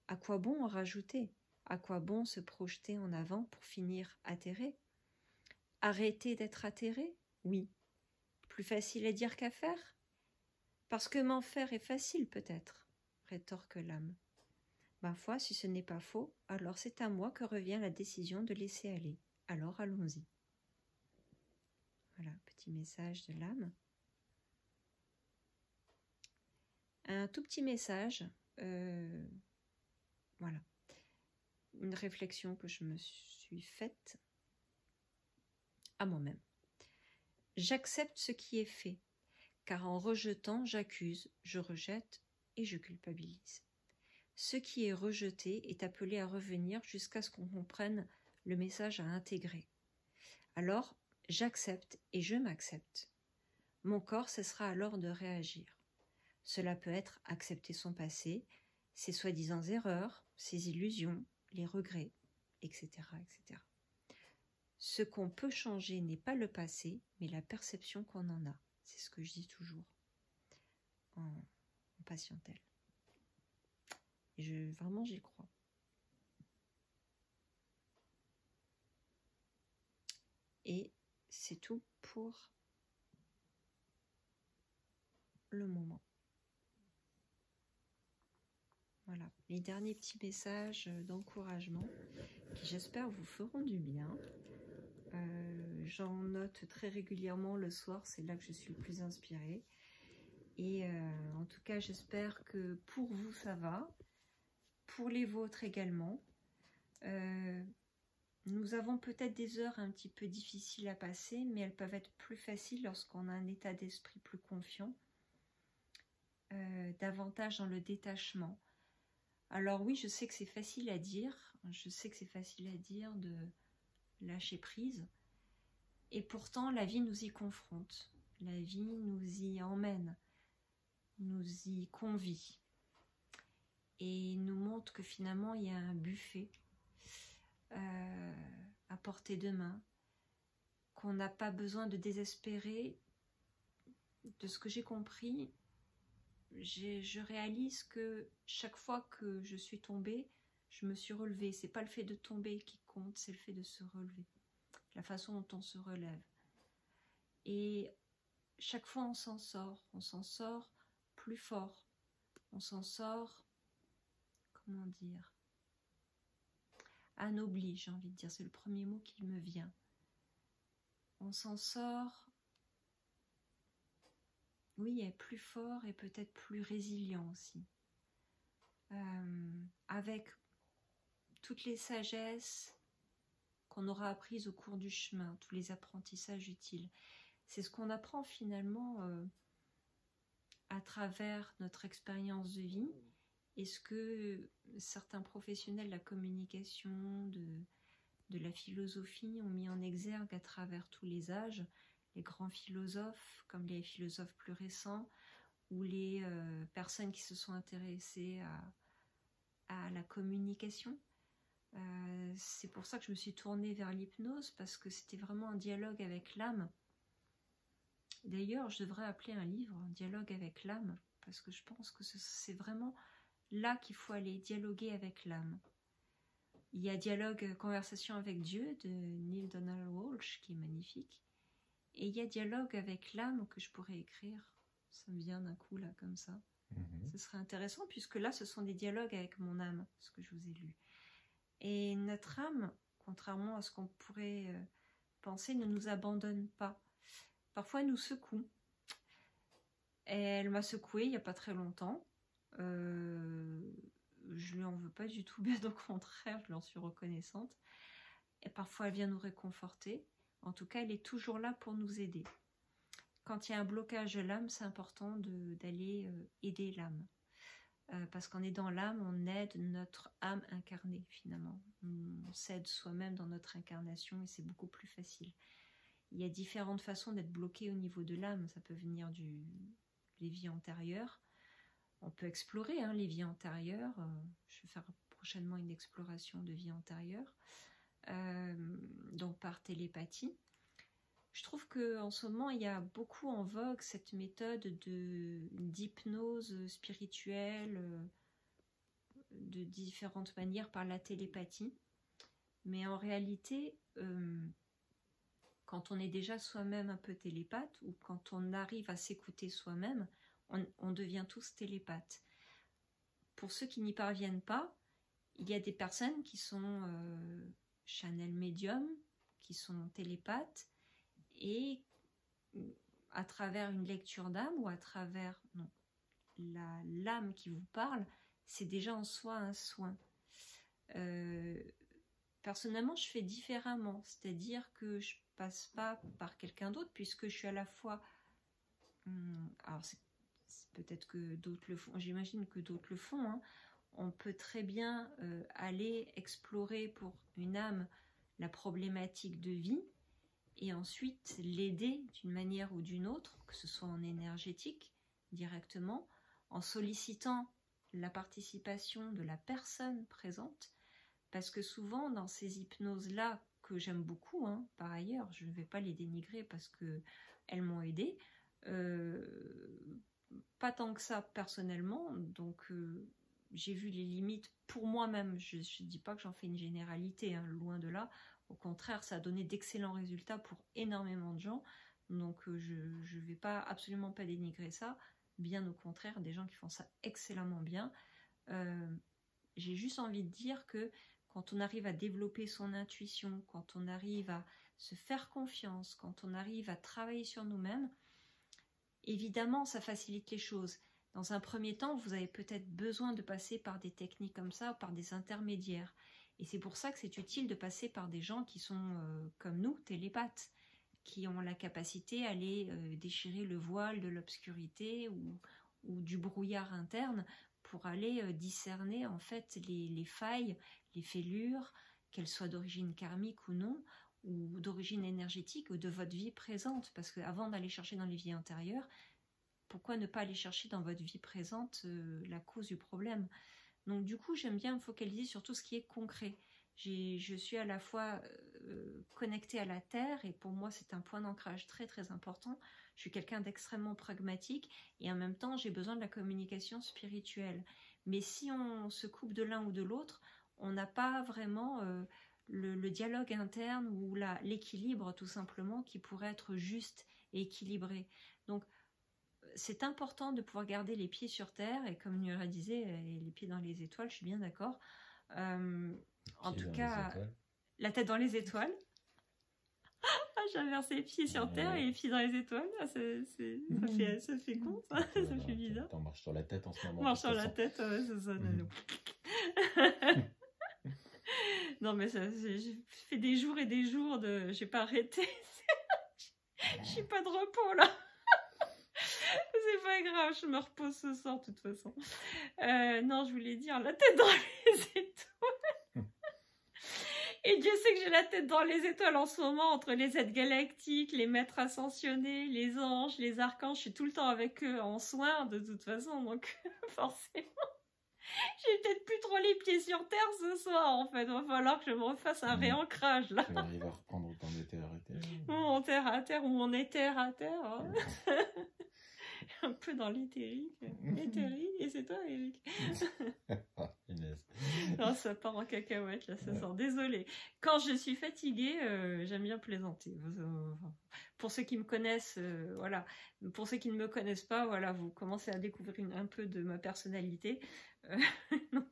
à quoi bon en rajouter ? À quoi bon se projeter en avant pour finir atterré ? Arrêter d'être atterré ? Oui. Plus facile à dire qu'à faire ? Parce que m'en faire est facile peut-être, rétorque l'âme. Ma foi, si ce n'est pas faux, alors c'est à moi que revient la décision de laisser aller. Alors allons-y. Voilà, petit message de l'âme. Un tout petit message, voilà, une réflexion que je me suis faite à moi-même. J'accepte ce qui est fait, car en rejetant, j'accuse, je rejette et je culpabilise. Ce qui est rejeté est appelé à revenir jusqu'à ce qu'on comprenne le message à intégrer. Alors, j'accepte et je m'accepte. Mon corps cessera alors de réagir. Cela peut être accepter son passé, ses soi-disant erreurs, ses illusions, les regrets, etc., etc. Ce qu'on peut changer n'est pas le passé, mais la perception qu'on en a. C'est ce que je dis toujours en patientèle. Et vraiment, j'y crois. Et c'est tout pour le moment. Voilà, les derniers petits messages d'encouragement qui, j'espère, vous feront du bien. J'en note très régulièrement le soir, c'est là que je suis le plus inspirée. Et en tout cas, j'espère que pour vous, ça va. Pour les vôtres également. Nous avons peut-être des heures un petit peu difficiles à passer, mais elles peuvent être plus faciles lorsqu'on a un état d'esprit plus confiant, davantage dans le détachement. Alors oui, je sais que c'est facile à dire, de lâcher prise, et pourtant la vie nous y confronte, la vie nous y emmène, nous y convie, et nous montre que finalement il y a un buffet à portée de main, qu'on n'a pas besoin de désespérer. De ce que j'ai compris, je réalise que chaque fois que je suis tombée, je me suis relevée. C'est pas le fait de tomber qui compte, c'est le fait de se relever, la façon dont on se relève. Et chaque fois on s'en sort plus fort, on s'en sort, comment dire, anobli, j'ai envie de dire, c'est le premier mot qui me vient. On s'en sort, oui, plus fort et peut-être plus résilient aussi. Avec toutes les sagesses qu'on aura apprises au cours du chemin, tous les apprentissages utiles. C'est ce qu'on apprend finalement à travers notre expérience de vie, et ce que certains professionnels de la communication, de la philosophie ont mis en exergue à travers tous les âges, les grands philosophes comme les philosophes plus récents, ou les personnes qui se sont intéressées à la communication. C'est pour ça que je me suis tournée vers l'hypnose, parce que c'était vraiment un dialogue avec l'âme. D'ailleurs, je devrais appeler un livre « Un dialogue avec l'âme », parce que je pense que c'est vraiment là qu'il faut aller, dialoguer avec l'âme. Il y a Dialogue, conversation avec Dieu de Neale Donald Walsch, qui est magnifique. Et il y a Dialogue avec l'âme que je pourrais écrire. Ça me vient d'un coup, là, comme ça. Ce serait intéressant, puisque là, ce sont des dialogues avec mon âme, ce que je vous ai lu. Et notre âme, contrairement à ce qu'on pourrait penser, ne nous abandonne pas. Parfois, elle nous secoue. Et elle m'a secouée il n'y a pas très longtemps. Je lui en veux pas du tout, bien au contraire, je lui en suis reconnaissante. Et parfois, elle vient nous réconforter. En tout cas, elle est toujours là pour nous aider. Quand il y a un blocage de l'âme, c'est important d'aller aider l'âme. Parce qu'en aidant l'âme, on aide notre âme incarnée, finalement. On s'aide soi-même dans notre incarnation et c'est beaucoup plus facile. Il y a différentes façons d'être bloqué au niveau de l'âme. Ça peut venir des vies antérieures. On peut explorer les vies antérieures. Je vais faire prochainement une exploration de vies antérieures. Donc par télépathie. Je trouve qu'en ce moment, il y a beaucoup en vogue cette méthode d'hypnose spirituelle de différentes manières par la télépathie. Mais en réalité, quand on est déjà soi-même un peu télépathe, ou quand on arrive à s'écouter soi-même, on devient tous télépathes. Pour ceux qui n'y parviennent pas, il y a des personnes qui sont channel médium, qui sont télépathes, et à travers une lecture d'âme ou à travers l'âme qui vous parle, c'est déjà en soi un soin. Personnellement, je fais différemment, c'est-à-dire que je passe pas par quelqu'un d'autre, puisque je suis à la fois... alors c'est peut-être que d'autres le font, j'imagine que d'autres le font, on peut très bien aller explorer pour une âme la problématique de vie, et ensuite l'aider d'une manière ou d'une autre, que ce soit en énergétique, directement, en sollicitant la participation de la personne présente, parce que souvent dans ces hypnoses-là, que j'aime beaucoup, hein, par ailleurs, je ne vais pas les dénigrer parce qu'elles m'ont aidée, pas tant que ça personnellement, donc j'ai vu les limites pour moi-même. Je ne dis pas que j'en fais une généralité, hein, loin de là. Au contraire, ça a donné d'excellents résultats pour énormément de gens, donc je ne vais absolument pas dénigrer ça, bien au contraire, des gens qui font ça excellemment bien. J'ai juste envie de dire que quand on arrive à développer son intuition, quand on arrive à se faire confiance, quand on arrive à travailler sur nous-mêmes, évidemment, ça facilite les choses. Dans un premier temps, vous avez peut-être besoin de passer par des techniques comme ça, par des intermédiaires. Et c'est pour ça que c'est utile de passer par des gens qui sont, comme nous, télépathes, qui ont la capacité à aller déchirer le voile de l'obscurité ou du brouillard interne pour aller discerner en fait les failles, les fêlures, qu'elles soient d'origine karmique ou non, ou d'origine énergétique ou de votre vie présente. Parce qu'avant d'aller chercher dans les vies antérieures, pourquoi ne pas aller chercher dans votre vie présente la cause du problème? Donc du coup, j'aime bien me focaliser sur tout ce qui est concret. Je suis à la fois connectée à la Terre, et pour moi c'est un point d'ancrage très très important. Je suis quelqu'un d'extrêmement pragmatique, et en même temps j'ai besoin de la communication spirituelle. Mais si on se coupe de l'un ou de l'autre, on n'a pas vraiment le dialogue interne ou l'équilibre tout simplement qui pourrait être juste et équilibré. Donc c'est important de pouvoir garder les pieds sur terre, et comme Nura disait, les pieds dans les étoiles, je suis bien d'accord. En tout cas, la tête dans les étoiles. Ah, j'inverse les pieds sur terre et les pieds dans les étoiles. Ah, ça fait con, ça. Ça fait bizarre. On marche sur la tête en ce moment. On marche sur la tête, c'est ça. Non, mais j'ai fait des jours et des jours de... J'ai pas arrêté. Je suis pas de repos, là. C'est pas grave, je me repose ce soir, de toute façon. Non, je voulais dire la tête dans les étoiles. Et Dieu sait que j'ai la tête dans les étoiles en ce moment, entre les êtres galactiques, les maîtres ascensionnés, les anges, les archanges. Je suis tout le temps avec eux en soins, de toute façon, donc forcément... J'ai peut-être plus trop les pieds sur terre ce soir, en fait. Il va falloir que je me refasse un réancrage, là. Tu vas arriver à reprendre ton éther à terre. Mon terre à terre, ou mon éther à terre. Hein. Un peu dans l'éthérique. Éthérique, et c'est toi, Eric. Non, ça part en cacahuète, là, ça sort. Désolée. Quand je suis fatiguée, j'aime bien plaisanter. Pour ceux qui me connaissent, voilà. Pour ceux qui ne me connaissent pas, voilà, vous commencez à découvrir un peu de ma personnalité. Donc,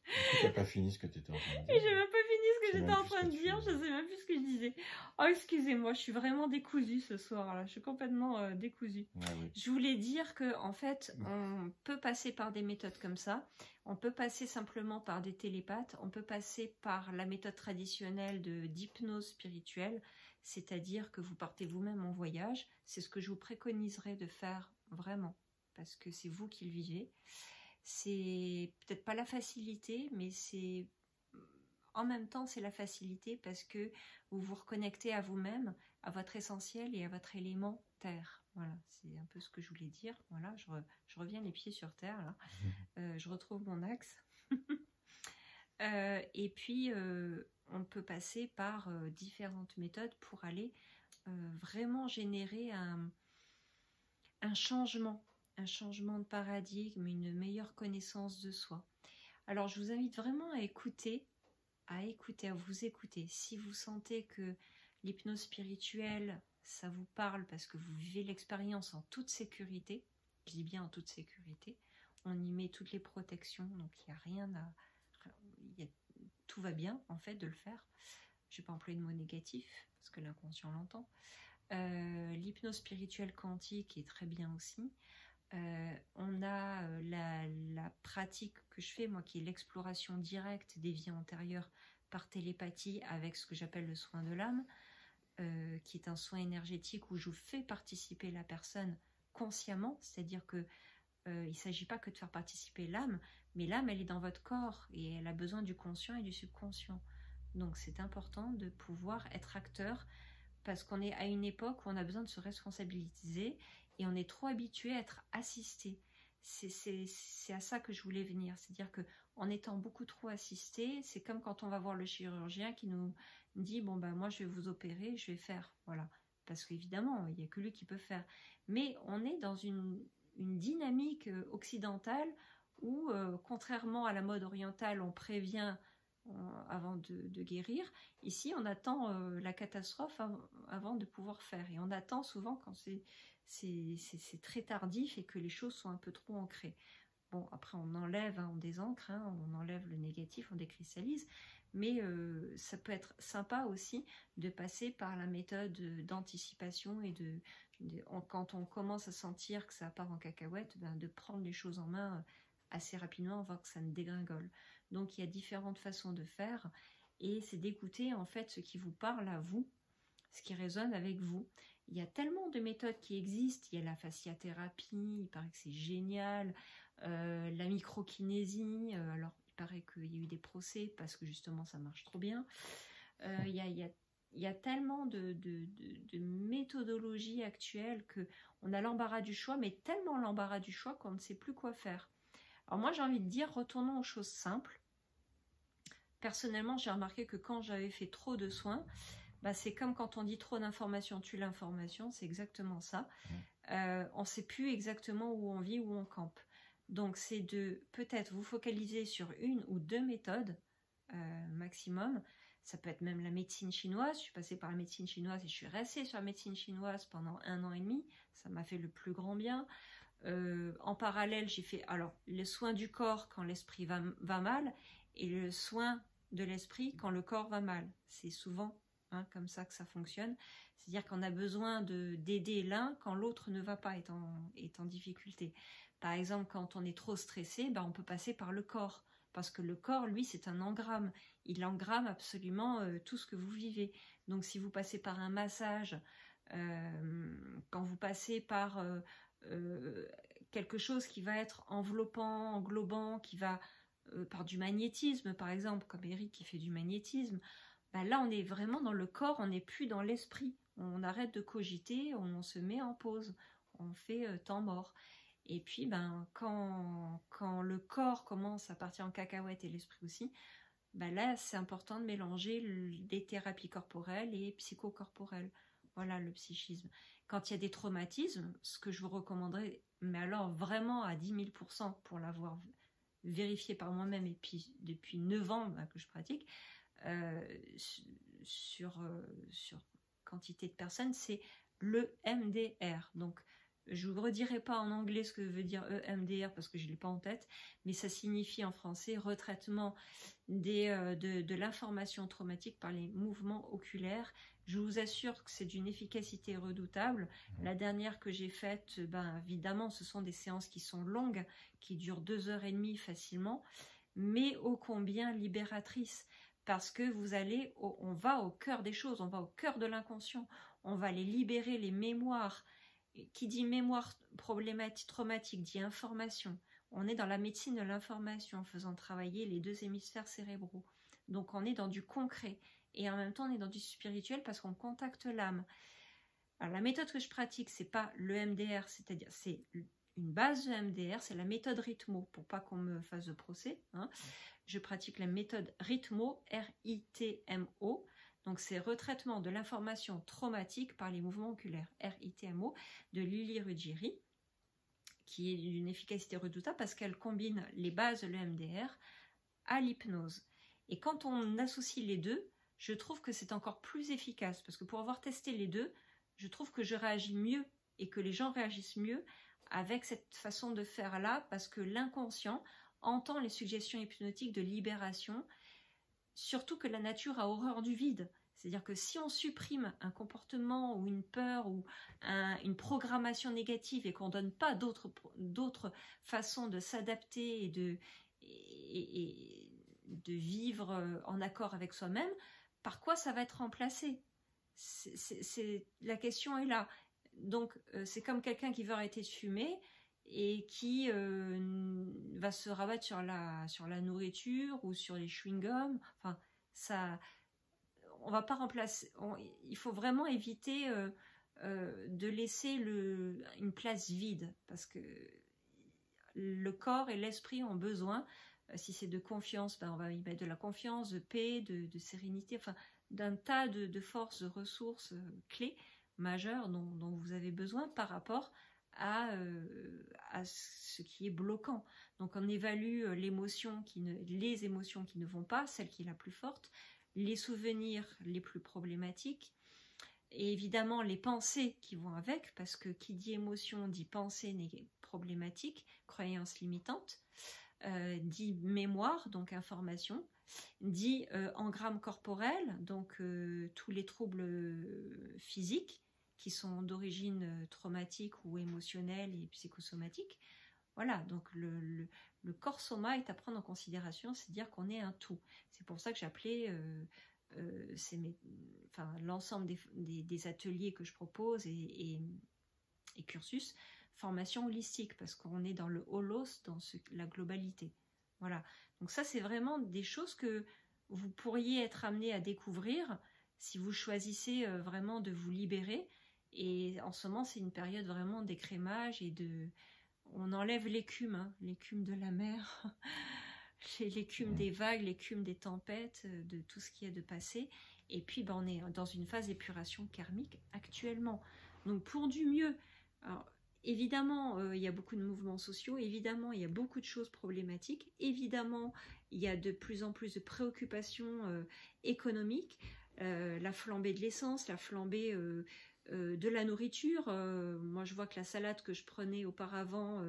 Tu n'as pas fini ce que tu étais en train de dire. Et j'ai même pas fini ce que j'étais en train de dire, je sais même plus ce que je disais. Oh, excusez-moi, je suis vraiment décousue ce soir, là. Je suis complètement décousue. Ah, oui. Je voulais dire que, en fait, on peut passer par des méthodes comme ça. On peut passer simplement par des télépathes. On peut passer par la méthode traditionnelle d'hypnose spirituelle, c'est-à-dire que vous partez vous-même en voyage. C'est ce que je vous préconiserais de faire vraiment, parce que c'est vous qui le vivez. C'est peut-être pas la facilité, mais c'est en même temps c'est la facilité parce que vous vous reconnectez à vous-même, à votre essentiel et à votre élément terre. Voilà, c'est un peu ce que je voulais dire. Voilà, je reviens les pieds sur terre là. Je retrouve mon axe. Et puis on peut passer par différentes méthodes pour aller vraiment générer un changement de paradigme, une meilleure connaissance de soi. Alors je vous invite vraiment à vous écouter. Si vous sentez que l'hypnose spirituelle, ça vous parle parce que vous vivez l'expérience en toute sécurité, je dis bien en toute sécurité, on y met toutes les protections, donc il n'y a rien à... tout va bien en fait de le faire. Je ne vais pas employer de mots négatifs parce que l'inconscient l'entend. L'hypnose spirituelle quantique est très bien aussi. On a la pratique que je fais, moi, qui est l'exploration directe des vies antérieures par télépathie avec ce que j'appelle le soin de l'âme, qui est un soin énergétique où je fais participer la personne consciemment, c'est-à-dire que il ne s'agit pas que de faire participer l'âme, mais l'âme, elle est dans votre corps et elle a besoin du conscient et du subconscient. Donc c'est important de pouvoir être acteur parce qu'on est à une époque où on a besoin de se responsabiliser et on est trop habitué à être assisté. c'est à ça que je voulais venir. C'est-à-dire que en étant beaucoup trop assisté, c'est comme quand on va voir le chirurgien qui nous dit, bon ben moi je vais vous opérer, je vais faire, voilà. Parce qu'évidemment, il n'y a que lui qui peut faire. Mais on est dans une dynamique occidentale où, contrairement à la mode orientale, on prévient avant de guérir. Ici, on attend la catastrophe avant de pouvoir faire. Et on attend souvent quand c'est très tardif et que les choses sont un peu trop ancrées. Bon, après, on enlève, on désancre, on enlève le négatif, on décristallise. Mais ça peut être sympa aussi de passer par la méthode d'anticipation et quand on commence à sentir que ça part en cacahuète, de prendre les choses en main assez rapidement avant que ça ne dégringole. Donc il y a différentes façons de faire et c'est d'écouter en fait ce qui vous parle à vous, ce qui résonne avec vous. Il y a tellement de méthodes qui existent, il y a la fasciathérapie, il paraît que c'est génial, la microkinésie, alors il paraît qu'il y a eu des procès parce que justement ça marche trop bien. Il y a tellement de méthodologies actuelles qu'on a l'embarras du choix, mais tellement l'embarras du choix qu'on ne sait plus quoi faire. Alors moi j'ai envie de dire, retournons aux choses simples. Personnellement, j'ai remarqué que quand j'avais fait trop de soins, c'est comme quand on dit trop d'informations tue l'information, c'est exactement ça. On ne sait plus exactement où on vit, où on campe. Donc c'est de peut-être vous focaliser sur une ou deux méthodes maximum. Ça peut être même la médecine chinoise. Je suis passée par la médecine chinoise et je suis restée sur la médecine chinoise pendant 1 an et demi. Ça m'a fait le plus grand bien. En parallèle, j'ai fait le soin du corps quand l'esprit va mal et le soin de l'esprit quand le corps va mal. C'est souvent comme ça que ça fonctionne. C'est-à-dire qu'on a besoin d'aider l'un quand l'autre ne va pas, est en difficulté. Par exemple, quand on est trop stressé, on peut passer par le corps. Parce que le corps, lui, c'est un engramme. Il engramme absolument tout ce que vous vivez. Donc si vous passez par un massage, quand vous passez par quelque chose qui va être enveloppant, englobant, qui va par du magnétisme, par exemple, comme Eric qui fait du magnétisme, là on est vraiment dans le corps, on n'est plus dans l'esprit. On arrête de cogiter, on se met en pause, on fait temps mort. Et puis quand le corps commence à partir en cacahuète et l'esprit aussi, là c'est important de mélanger les thérapies corporelles et psychocorporelles. Voilà le psychisme. Quand il y a des traumatismes, ce que je vous recommanderais, mais alors vraiment à 10 000% pour l'avoir vérifié par moi-même et puis depuis 9 ans que je pratique, sur quantité de personnes, c'est le MDR. Donc je ne vous redirai pas en anglais ce que veut dire EMDR parce que je ne l'ai pas en tête, mais ça signifie en français retraitement de l'information traumatique par les mouvements oculaires. Je vous assure que c'est d'une efficacité redoutable. La dernière que j'ai faite, évidemment, ce sont des séances qui sont longues, qui durent 2h30 facilement, mais ô combien libératrices. Parce que on va au cœur des choses, on va au cœur de l'inconscient, on va les libérer, les mémoires. Qui dit mémoire problématique, traumatique, dit information. On est dans la médecine de l'information en faisant travailler les 2 hémisphères cérébraux. Donc on est dans du concret et en même temps on est dans du spirituel parce qu'on contacte l'âme. Alors la méthode que je pratique, c'est pas le MDR, c'est-à-dire c'est une base de MDR, c'est la méthode Ritmo, pour pas qu'on me fasse de procès. Je pratique la méthode Ritmo, R-I-T-M-O. Donc c'est retraitement de l'information traumatique par les mouvements oculaires, RITMO, de Lily Ruggieri, qui est d'une efficacité redoutable parce qu'elle combine les bases de l'EMDR à l'hypnose. Et quand on associe les deux, je trouve que c'est encore plus efficace parce que pour avoir testé les deux, je trouve que je réagis mieux et que les gens réagissent mieux avec cette façon de faire là parce que l'inconscient entend les suggestions hypnotiques de libération. Surtout que la nature a horreur du vide. C'est-à-dire que si on supprime un comportement ou une peur ou une programmation négative et qu'on ne donne pas d'autres façons de s'adapter et de vivre en accord avec soi-même, par quoi ça va être remplacé ? La question est là. Donc c'est comme quelqu'un qui veut arrêter de fumer et qui va se rabattre sur la nourriture ou sur les chewing-gums. Enfin, ça, on va pas remplacer. Il faut vraiment éviter de laisser une place vide parce que le corps et l'esprit ont besoin. Si c'est de confiance, ben on va y mettre de la confiance, de paix, de sérénité, enfin d'un tas de forces, de ressources clés majeures dont vous avez besoin par rapport à ce qui est bloquant. Donc on évalue les émotions qui ne vont pas, celle qui est la plus forte, les souvenirs les plus problématiques, et évidemment les pensées qui vont avec, parce que qui dit émotion dit pensée problématique, croyance limitante, dit mémoire, donc information, dit engramme corporel, donc tous les troubles physiques qui sont d'origine traumatique ou émotionnelle et psychosomatique. Voilà, donc le corps soma est à prendre en considération, c'est dire qu'on est un tout. C'est pour ça que j'appelais l'ensemble des ateliers que je propose et cursus, formation holistique, parce qu'on est dans le holos, dans la globalité. Voilà, donc ça c'est vraiment des choses que vous pourriez être amené à découvrir si vous choisissez vraiment de vous libérer. Et en ce moment c'est une période vraiment d'écrémage et on enlève l'écume, hein, l'écume de la mer, l'écume des vagues, l'écume des tempêtes, de tout ce qui est de passé. Et puis on est dans une phase d'épuration karmique actuellement. Donc pour du mieux, alors, évidemment il y a beaucoup de mouvements sociaux, évidemment il y a beaucoup de choses problématiques, évidemment il y a de plus en plus de préoccupations économiques, la flambée de l'essence, la flambée de la nourriture. Moi je vois que la salade que je prenais auparavant,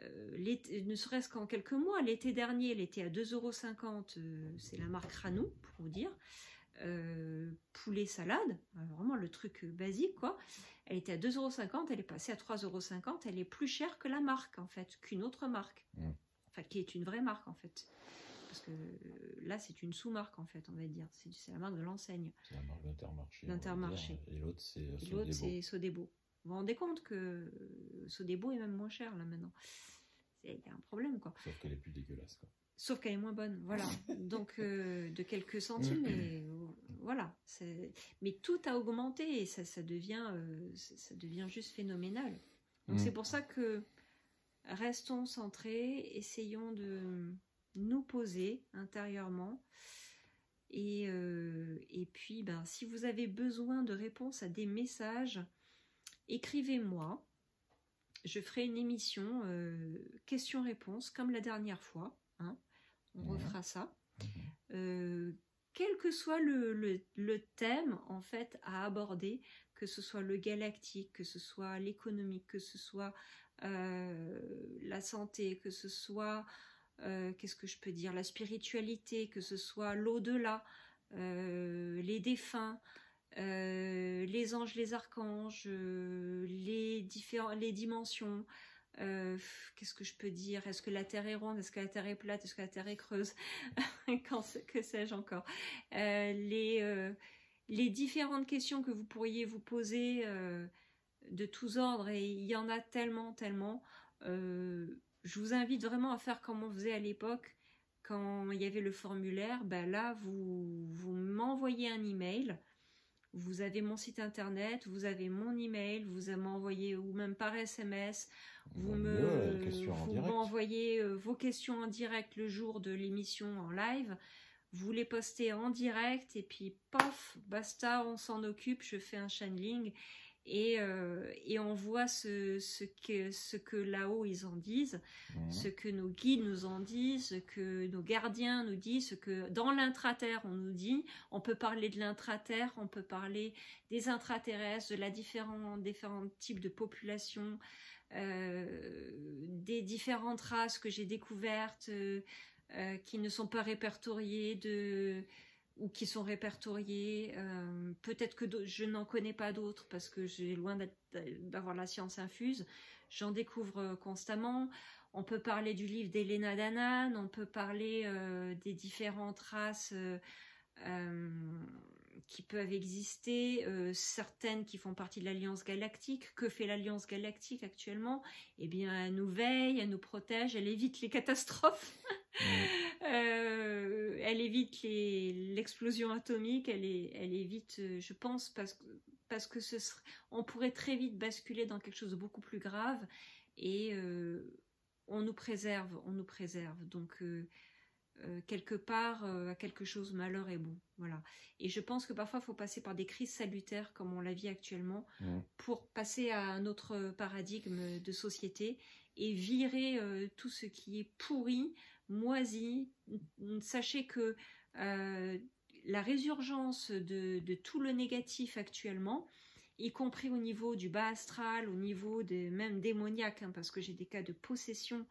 ne serait-ce qu'en quelques mois, l'été dernier, elle était à 2,50 €, c'est la marque Ranou pour vous dire, poulet salade, vraiment le truc basique quoi, elle était à 2,50 €, elle est passée à 3,50 €, elle est plus chère que la marque en fait, qu'une autre marque, enfin qui est une vraie marque en fait. Parce que là, c'est une sous-marque, en fait, on va dire. C'est la marque de l'enseigne. C'est la marque d'Intermarché. D'Intermarché. Et l'autre, c'est Sodebo. L'autre, c'est Sodebo. Vous vous rendez compte que Sodebo est même moins cher, là, maintenant. Il y a un problème, quoi. Sauf qu'elle est plus dégueulasse, quoi. Sauf qu'elle est moins bonne, voilà. Donc, de quelques centimes, mais voilà. Mais tout a augmenté et ça devient juste phénoménal. Donc, c'est pour ça que restons centrés, essayons de nous poser intérieurement et puis si vous avez besoin de réponses à des messages, écrivez-moi, je ferai une émission questions-réponses comme la dernière fois, hein. On refera ça, quel que soit le thème en fait à aborder, que ce soit le galactique, que ce soit l'économique, que ce soit la santé, que ce soit qu'est-ce que je peux dire, la spiritualité, que ce soit l'au-delà, les défunts, les anges, les archanges, les dimensions, qu'est-ce que je peux dire, est-ce que la Terre est ronde, est-ce que la Terre est plate, est-ce que la Terre est creuse, que sais-je encore, les différentes questions que vous pourriez vous poser de tous ordres, et il y en a tellement, je vous invite vraiment à faire comme on faisait à l'époque, quand il y avait le formulaire. Là, vous m'envoyez un email, vous avez mon site internet, vous avez mon email, vous m'envoyez, ou même par SMS, vous m'envoyez vos questions en direct le jour de l'émission en live, vous les postez en direct, et puis pof, basta, on s'en occupe, je fais un channeling, et on voit ce que là-haut ils en disent, ce que nos guides nous en disent, ce que nos gardiens nous disent, ce que dans l'intraterre on nous dit. On peut parler de l'intraterre, on peut parler des intraterrestres, de la différents types de populations, des différentes races que j'ai découvertes, qui ne sont pas répertoriées, ou qui sont répertoriés, peut-être que je n'en connais pas d'autres parce que j'ai loin d'avoir la science infuse, j'en découvre constamment. On peut parler du livre d'Elena Danaan, on peut parler des différentes races qui peuvent exister, certaines qui font partie de l'Alliance Galactique. Que fait l'Alliance Galactique actuellement? Eh bien, elle nous veille, elle nous protège, elle évite les catastrophes. Elle évite l'explosion atomique, elle évite, je pense, parce que on pourrait très vite basculer dans quelque chose de beaucoup plus grave, et on nous préserve. Donc, quelque part, à quelque chose, malheur est bon. Voilà. Et je pense que parfois, il faut passer par des crises salutaires, comme on la vit actuellement, pour passer à un autre paradigme de société et virer tout ce qui est pourri, moisi. Sachez que la résurgence de tout le négatif actuellement, y compris au niveau du bas astral, au niveau même démoniaque, hein, parce que j'ai des cas de possession.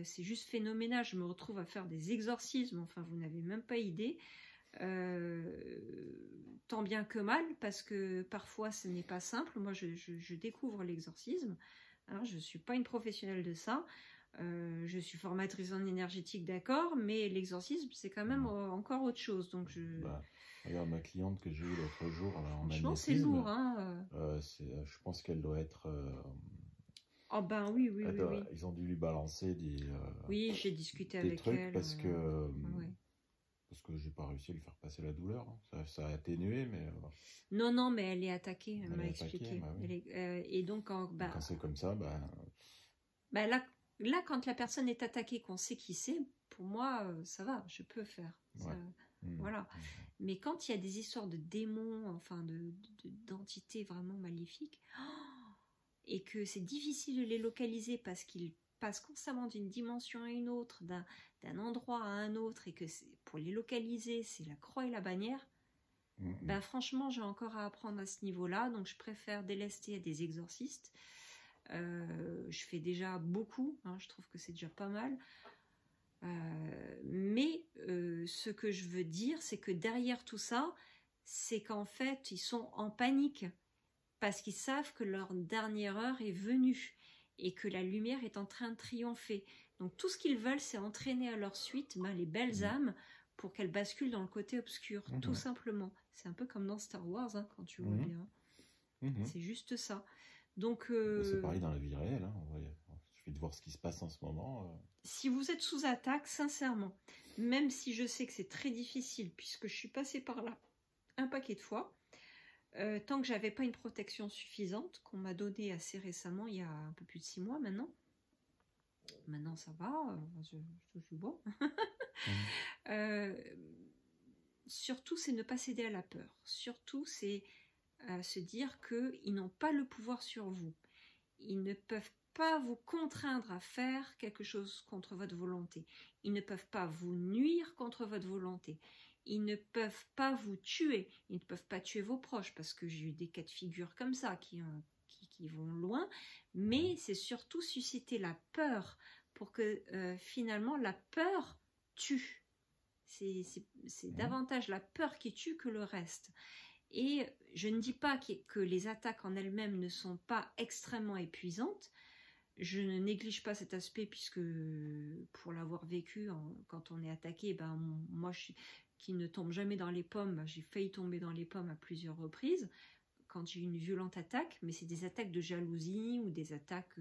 C'est juste phénoménal, je me retrouve à faire des exorcismes, enfin vous n'avez même pas idée, tant bien que mal, parce que parfois ce n'est pas simple. Moi je découvre l'exorcisme, hein, je ne suis pas une professionnelle de ça, je suis formatrice en énergétique, d'accord, mais l'exorcisme c'est quand même encore autre chose. Donc regarde ma cliente que j'ai eue l'autre jour là, en franchement c'est magnétisme, lourd, hein. Je pense qu'elle doit être... Oh ben oui. Ils ont dû lui balancer oui, j'ai discuté des avec trucs elle. parce que Ouais. parce que j'ai pas réussi à lui faire passer la douleur. Hein. Ça a atténué, mais Non, mais elle est attaquée, elle m'a est attaquée, expliqué. bah oui. Et donc, quand c'est comme ça, là, quand la personne est attaquée, qu'on sait qui c'est, pour moi, ça va, je peux faire. Ça, ouais. Voilà. Mais quand il y a des histoires de démons, enfin d'entités vraiment maléfiques, et que c'est difficile de les localiser parce qu'ils passent constamment d'une dimension à une autre, d'un endroit à un autre, et que pour les localiser, c'est la croix et la bannière, ben franchement, j'ai encore à apprendre à ce niveau-là, donc je préfère délester à des exorcistes. Je fais déjà beaucoup, hein, je trouve que c'est déjà pas mal. Mais ce que je veux dire, c'est que derrière tout ça, c'est qu'en fait, ils sont en panique parce qu'ils savent que leur dernière heure est venue et que la lumière est en train de triompher. Donc tout ce qu'ils veulent, c'est entraîner à leur suite les belles âmes pour qu'elles basculent dans le côté obscur, tout simplement. C'est un peu comme dans Star Wars, hein, quand tu vois bien. C'est juste ça. Donc c'est pareil dans la vie réelle. Hein. Il suffit de voir ce qui se passe en ce moment. Si vous êtes sous attaque, sincèrement, même si je sais que c'est très difficile, puisque je suis passée par là un paquet de fois, tant que j'avais pas une protection suffisante, qu'on m'a donnée assez récemment, il y a un peu plus de 6 mois maintenant. Maintenant ça va, je suis bon. Surtout, c'est ne pas céder à la peur. Surtout, c'est se dire qu'ils n'ont pas le pouvoir sur vous. Ils ne peuvent pas vous contraindre à faire quelque chose contre votre volonté. Ils ne peuvent pas vous nuire contre votre volonté. Ils ne peuvent pas vous tuer. Ils ne peuvent pas tuer vos proches, parce que j'ai eu des cas de figure comme ça qui vont loin. Mais c'est surtout susciter la peur pour que finalement la peur tue. C'est davantage la peur qui tue que le reste. Et je ne dis pas que les attaques en elles-mêmes ne sont pas extrêmement épuisantes. Je ne néglige pas cet aspect, puisque pour l'avoir vécu, quand on est attaqué, moi qui ne tombe jamais dans les pommes, j'ai failli tomber dans les pommes à plusieurs reprises quand j'ai eu une violente attaque, mais c'est des attaques de jalousie ou des attaques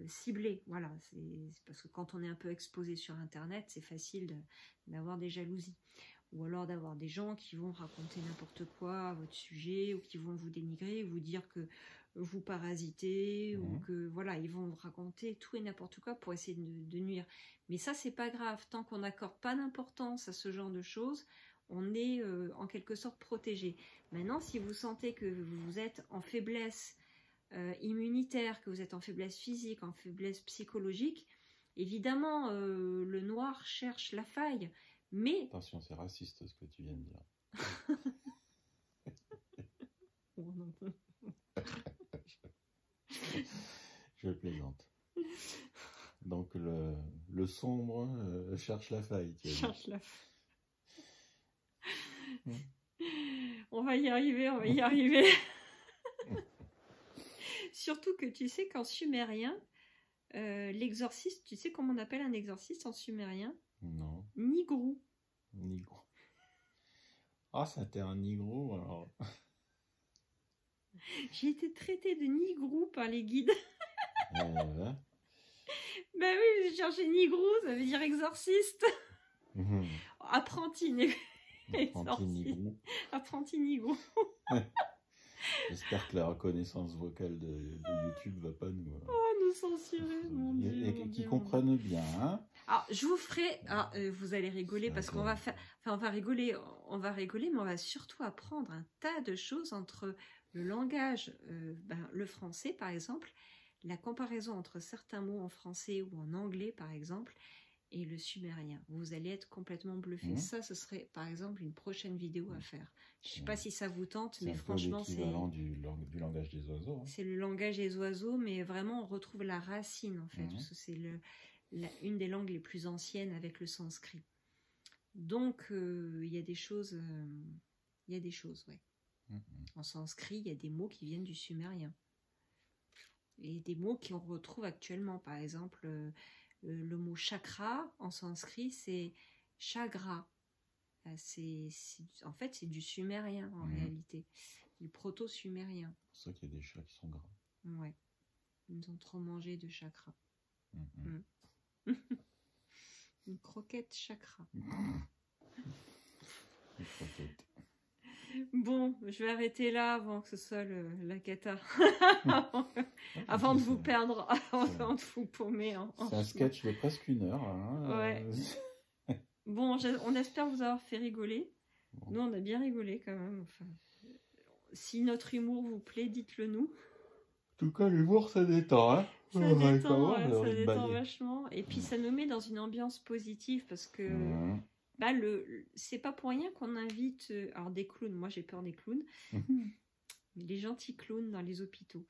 ciblées. Voilà, c'est parce que quand on est un peu exposé sur Internet, c'est facile d'avoir des jalousies. Ou alors d'avoir des gens qui vont raconter n'importe quoi à votre sujet, ou qui vont vous dénigrer, vous dire que vous parasitez, ou que voilà, ils vont vous raconter tout et n'importe quoi pour essayer de nuire. Mais ça, c'est pas grave. Tant qu'on n'accorde pas d'importance à ce genre de choses, on est en quelque sorte protégé. Maintenant, si vous sentez que vous êtes en faiblesse immunitaire, que vous êtes en faiblesse physique, en faiblesse psychologique, évidemment, le noir cherche la faille. Mais... Attention, c'est raciste ce que tu viens de dire. Je plaisante. Donc le sombre cherche la faille. Cherche la faille. On va y arriver. Surtout que tu sais qu'en sumérien, l'exorciste, tu sais comment on appelle un exorciste en sumérien? Non. Nigrou. Nigrou. Ah, ça t'est un nigrou alors. J'ai été traitée de nigrou par les guides. Ben oui, j'ai cherché nigrou, ça veut dire exorciste. Apprenti nigrou. Apprenti nigrou. J'espère que la reconnaissance vocale de YouTube va pas nous... Oh nous censurer, mon Dieu. Et mon qui Dieu, comprennent bien. Hein. Alors, je vous ferai. Ah, vous allez rigoler parce qu'on va faire. Enfin, on va rigoler, mais on va surtout apprendre un tas de choses entre le langage, le français par exemple, la comparaison entre certains mots en français ou en anglais par exemple, et le sumérien. Vous allez être complètement bluffé. Ça, ce serait par exemple une prochaine vidéo à faire. Je sais pas si ça vous tente, mais franchement, c'est l'équivalent du langage des oiseaux. Hein. C'est le langage des oiseaux, mais vraiment on retrouve la racine en fait. Parce que c'est une des langues les plus anciennes avec le sanskrit. Donc il y a des choses, ouais. En sanskrit, il y a des mots qui viennent du sumérien. Et des mots qu'on retrouve actuellement. Par exemple, le mot chakra en sanskrit, c'est chagra. En fait, c'est du sumérien en réalité. Du proto-sumérien. C'est pour ça qu'il y a des chats qui sont gras. Ouais. Ils ont trop mangé de chakra. Une croquette chakra. Une croquette. Bon, je vais arrêter là avant que ce soit la cata. Avant de vous perdre, avant de vous paumer. C'est un sketch de presque 1 heure. Hein. Ouais. Bon, on espère vous avoir fait rigoler. Bon. Nous, on a bien rigolé quand même. Enfin, si notre humour vous plaît, dites-le nous. En tout cas, l'humour, ça détend. Hein. Ça détend vachement. Et puis, ça nous met dans une ambiance positive parce que c'est pas pour rien qu'on invite alors des clowns. Moi, j'ai peur des clowns. Mais les gentils clowns dans les hôpitaux.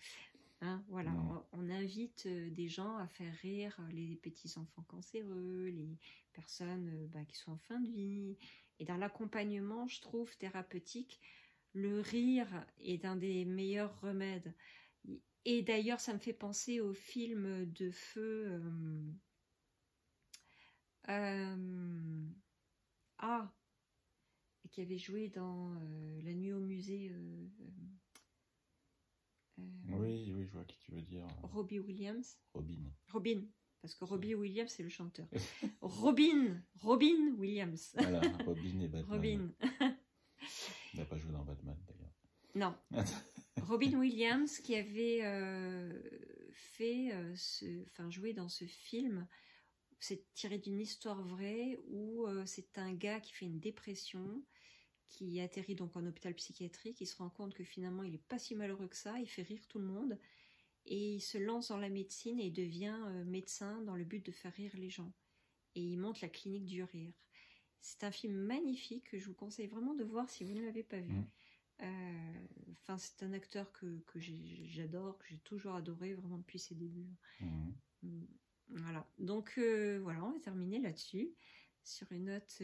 Hein, voilà, on invite des gens à faire rire les petits enfants cancéreux, les personnes qui sont en fin de vie. Et dans l'accompagnement, je trouve thérapeutique, le rire est un des meilleurs remèdes. Et d'ailleurs, ça me fait penser au film de feu. Qui avait joué dans La Nuit au musée. Oui, je vois qui tu veux dire. Robbie Williams. Robin. Parce que Robbie Williams, c'est le chanteur. Robin Williams. Voilà, Robin et Batman. Robin. Il n'a pas joué dans Batman, d'ailleurs. Non. Robin Williams qui avait joué dans ce film. C'est tiré d'une histoire vraie où c'est un gars qui fait une dépression, qui atterrit donc en hôpital psychiatrique, il se rend compte que finalement il n'est pas si malheureux que ça, il fait rire tout le monde, et il se lance dans la médecine et devient médecin dans le but de faire rire les gens. Et il monte la clinique du rire. C'est un film magnifique que je vous conseille vraiment de voir si vous ne l'avez pas vu. C'est un acteur que j'adore, que j'ai toujours adoré vraiment depuis ses débuts. Voilà, donc on va terminer là-dessus, sur une note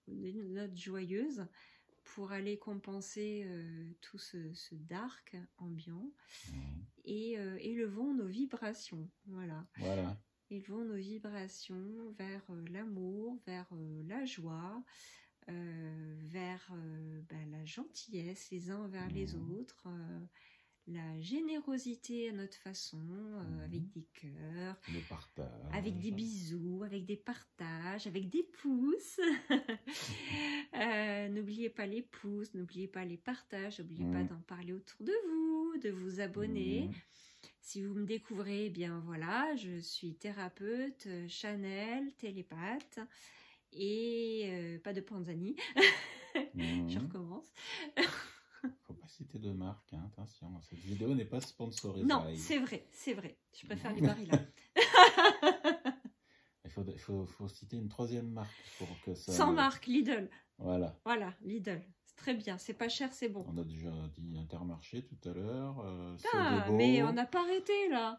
une note joyeuse, pour aller compenser tout ce dark ambiant, et élevons nos vibrations, voilà. Élevons nos vibrations vers l'amour, vers la joie, vers la gentillesse les uns envers les autres, la générosité à notre façon, avec des cœurs, le partage, avec des bisous, avec des partages, avec des pouces. N'oubliez pas les pouces, n'oubliez pas les partages, n'oubliez pas d'en parler autour de vous, de vous abonner. Si vous me découvrez, eh bien voilà, je suis thérapeute, Chanel, télépathe, et pas de Panzani. Je recommence. Faut pas citer de marque, hein, attention. Cette vidéo n'est pas sponsorisée. Non, c'est vrai. Je préfère les Barilla. Il faut citer une 3e marque pour que ça. Sans marque, Lidl. Voilà, Lidl. C'est très bien. C'est pas cher, c'est bon. On a déjà dit Intermarché tout à l'heure. Mais on n'a pas arrêté là.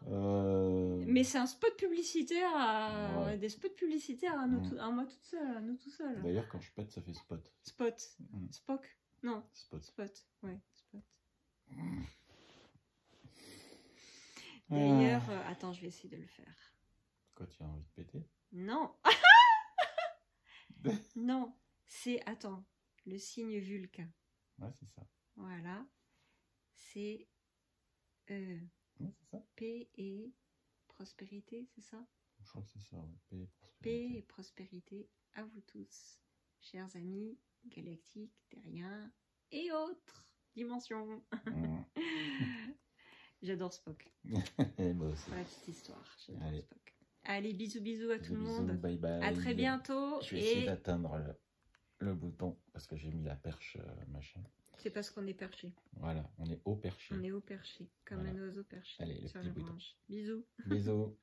Mais c'est un spot publicitaire des spots publicitaires à moi toute seule, à nous tout seuls. D'ailleurs, quand je pète, ça fait spot. Spock. Non. Spot. Ouais, spot. D'ailleurs, attends, je vais essayer de le faire. Quoi, tu as envie de péter? Non. Non, c'est, attends, le signe Vulcain. Ouais, c'est ça. Voilà. C'est ouais, c'est ça. Paix et prospérité, c'est ça? Je crois que c'est ça, ouais. Paix et prospérité à vous tous, chers amis galactiques, terriens et autres dimensions. J'adore Spock. Et moi aussi. Pour la petite histoire. J'adore Allez. Spock. Allez, bisous, bisous à tout le Bisous, monde. bye bye. À très bientôt. Je vais essayer Et d'atteindre le bouton parce que j'ai mis la perche machin. c'est parce qu'on est perché. Voilà, on est haut perché. On est au perché, comme Voilà. un oiseau perché Allez, le sur petit la bouton. branche. Bisous. Bisous.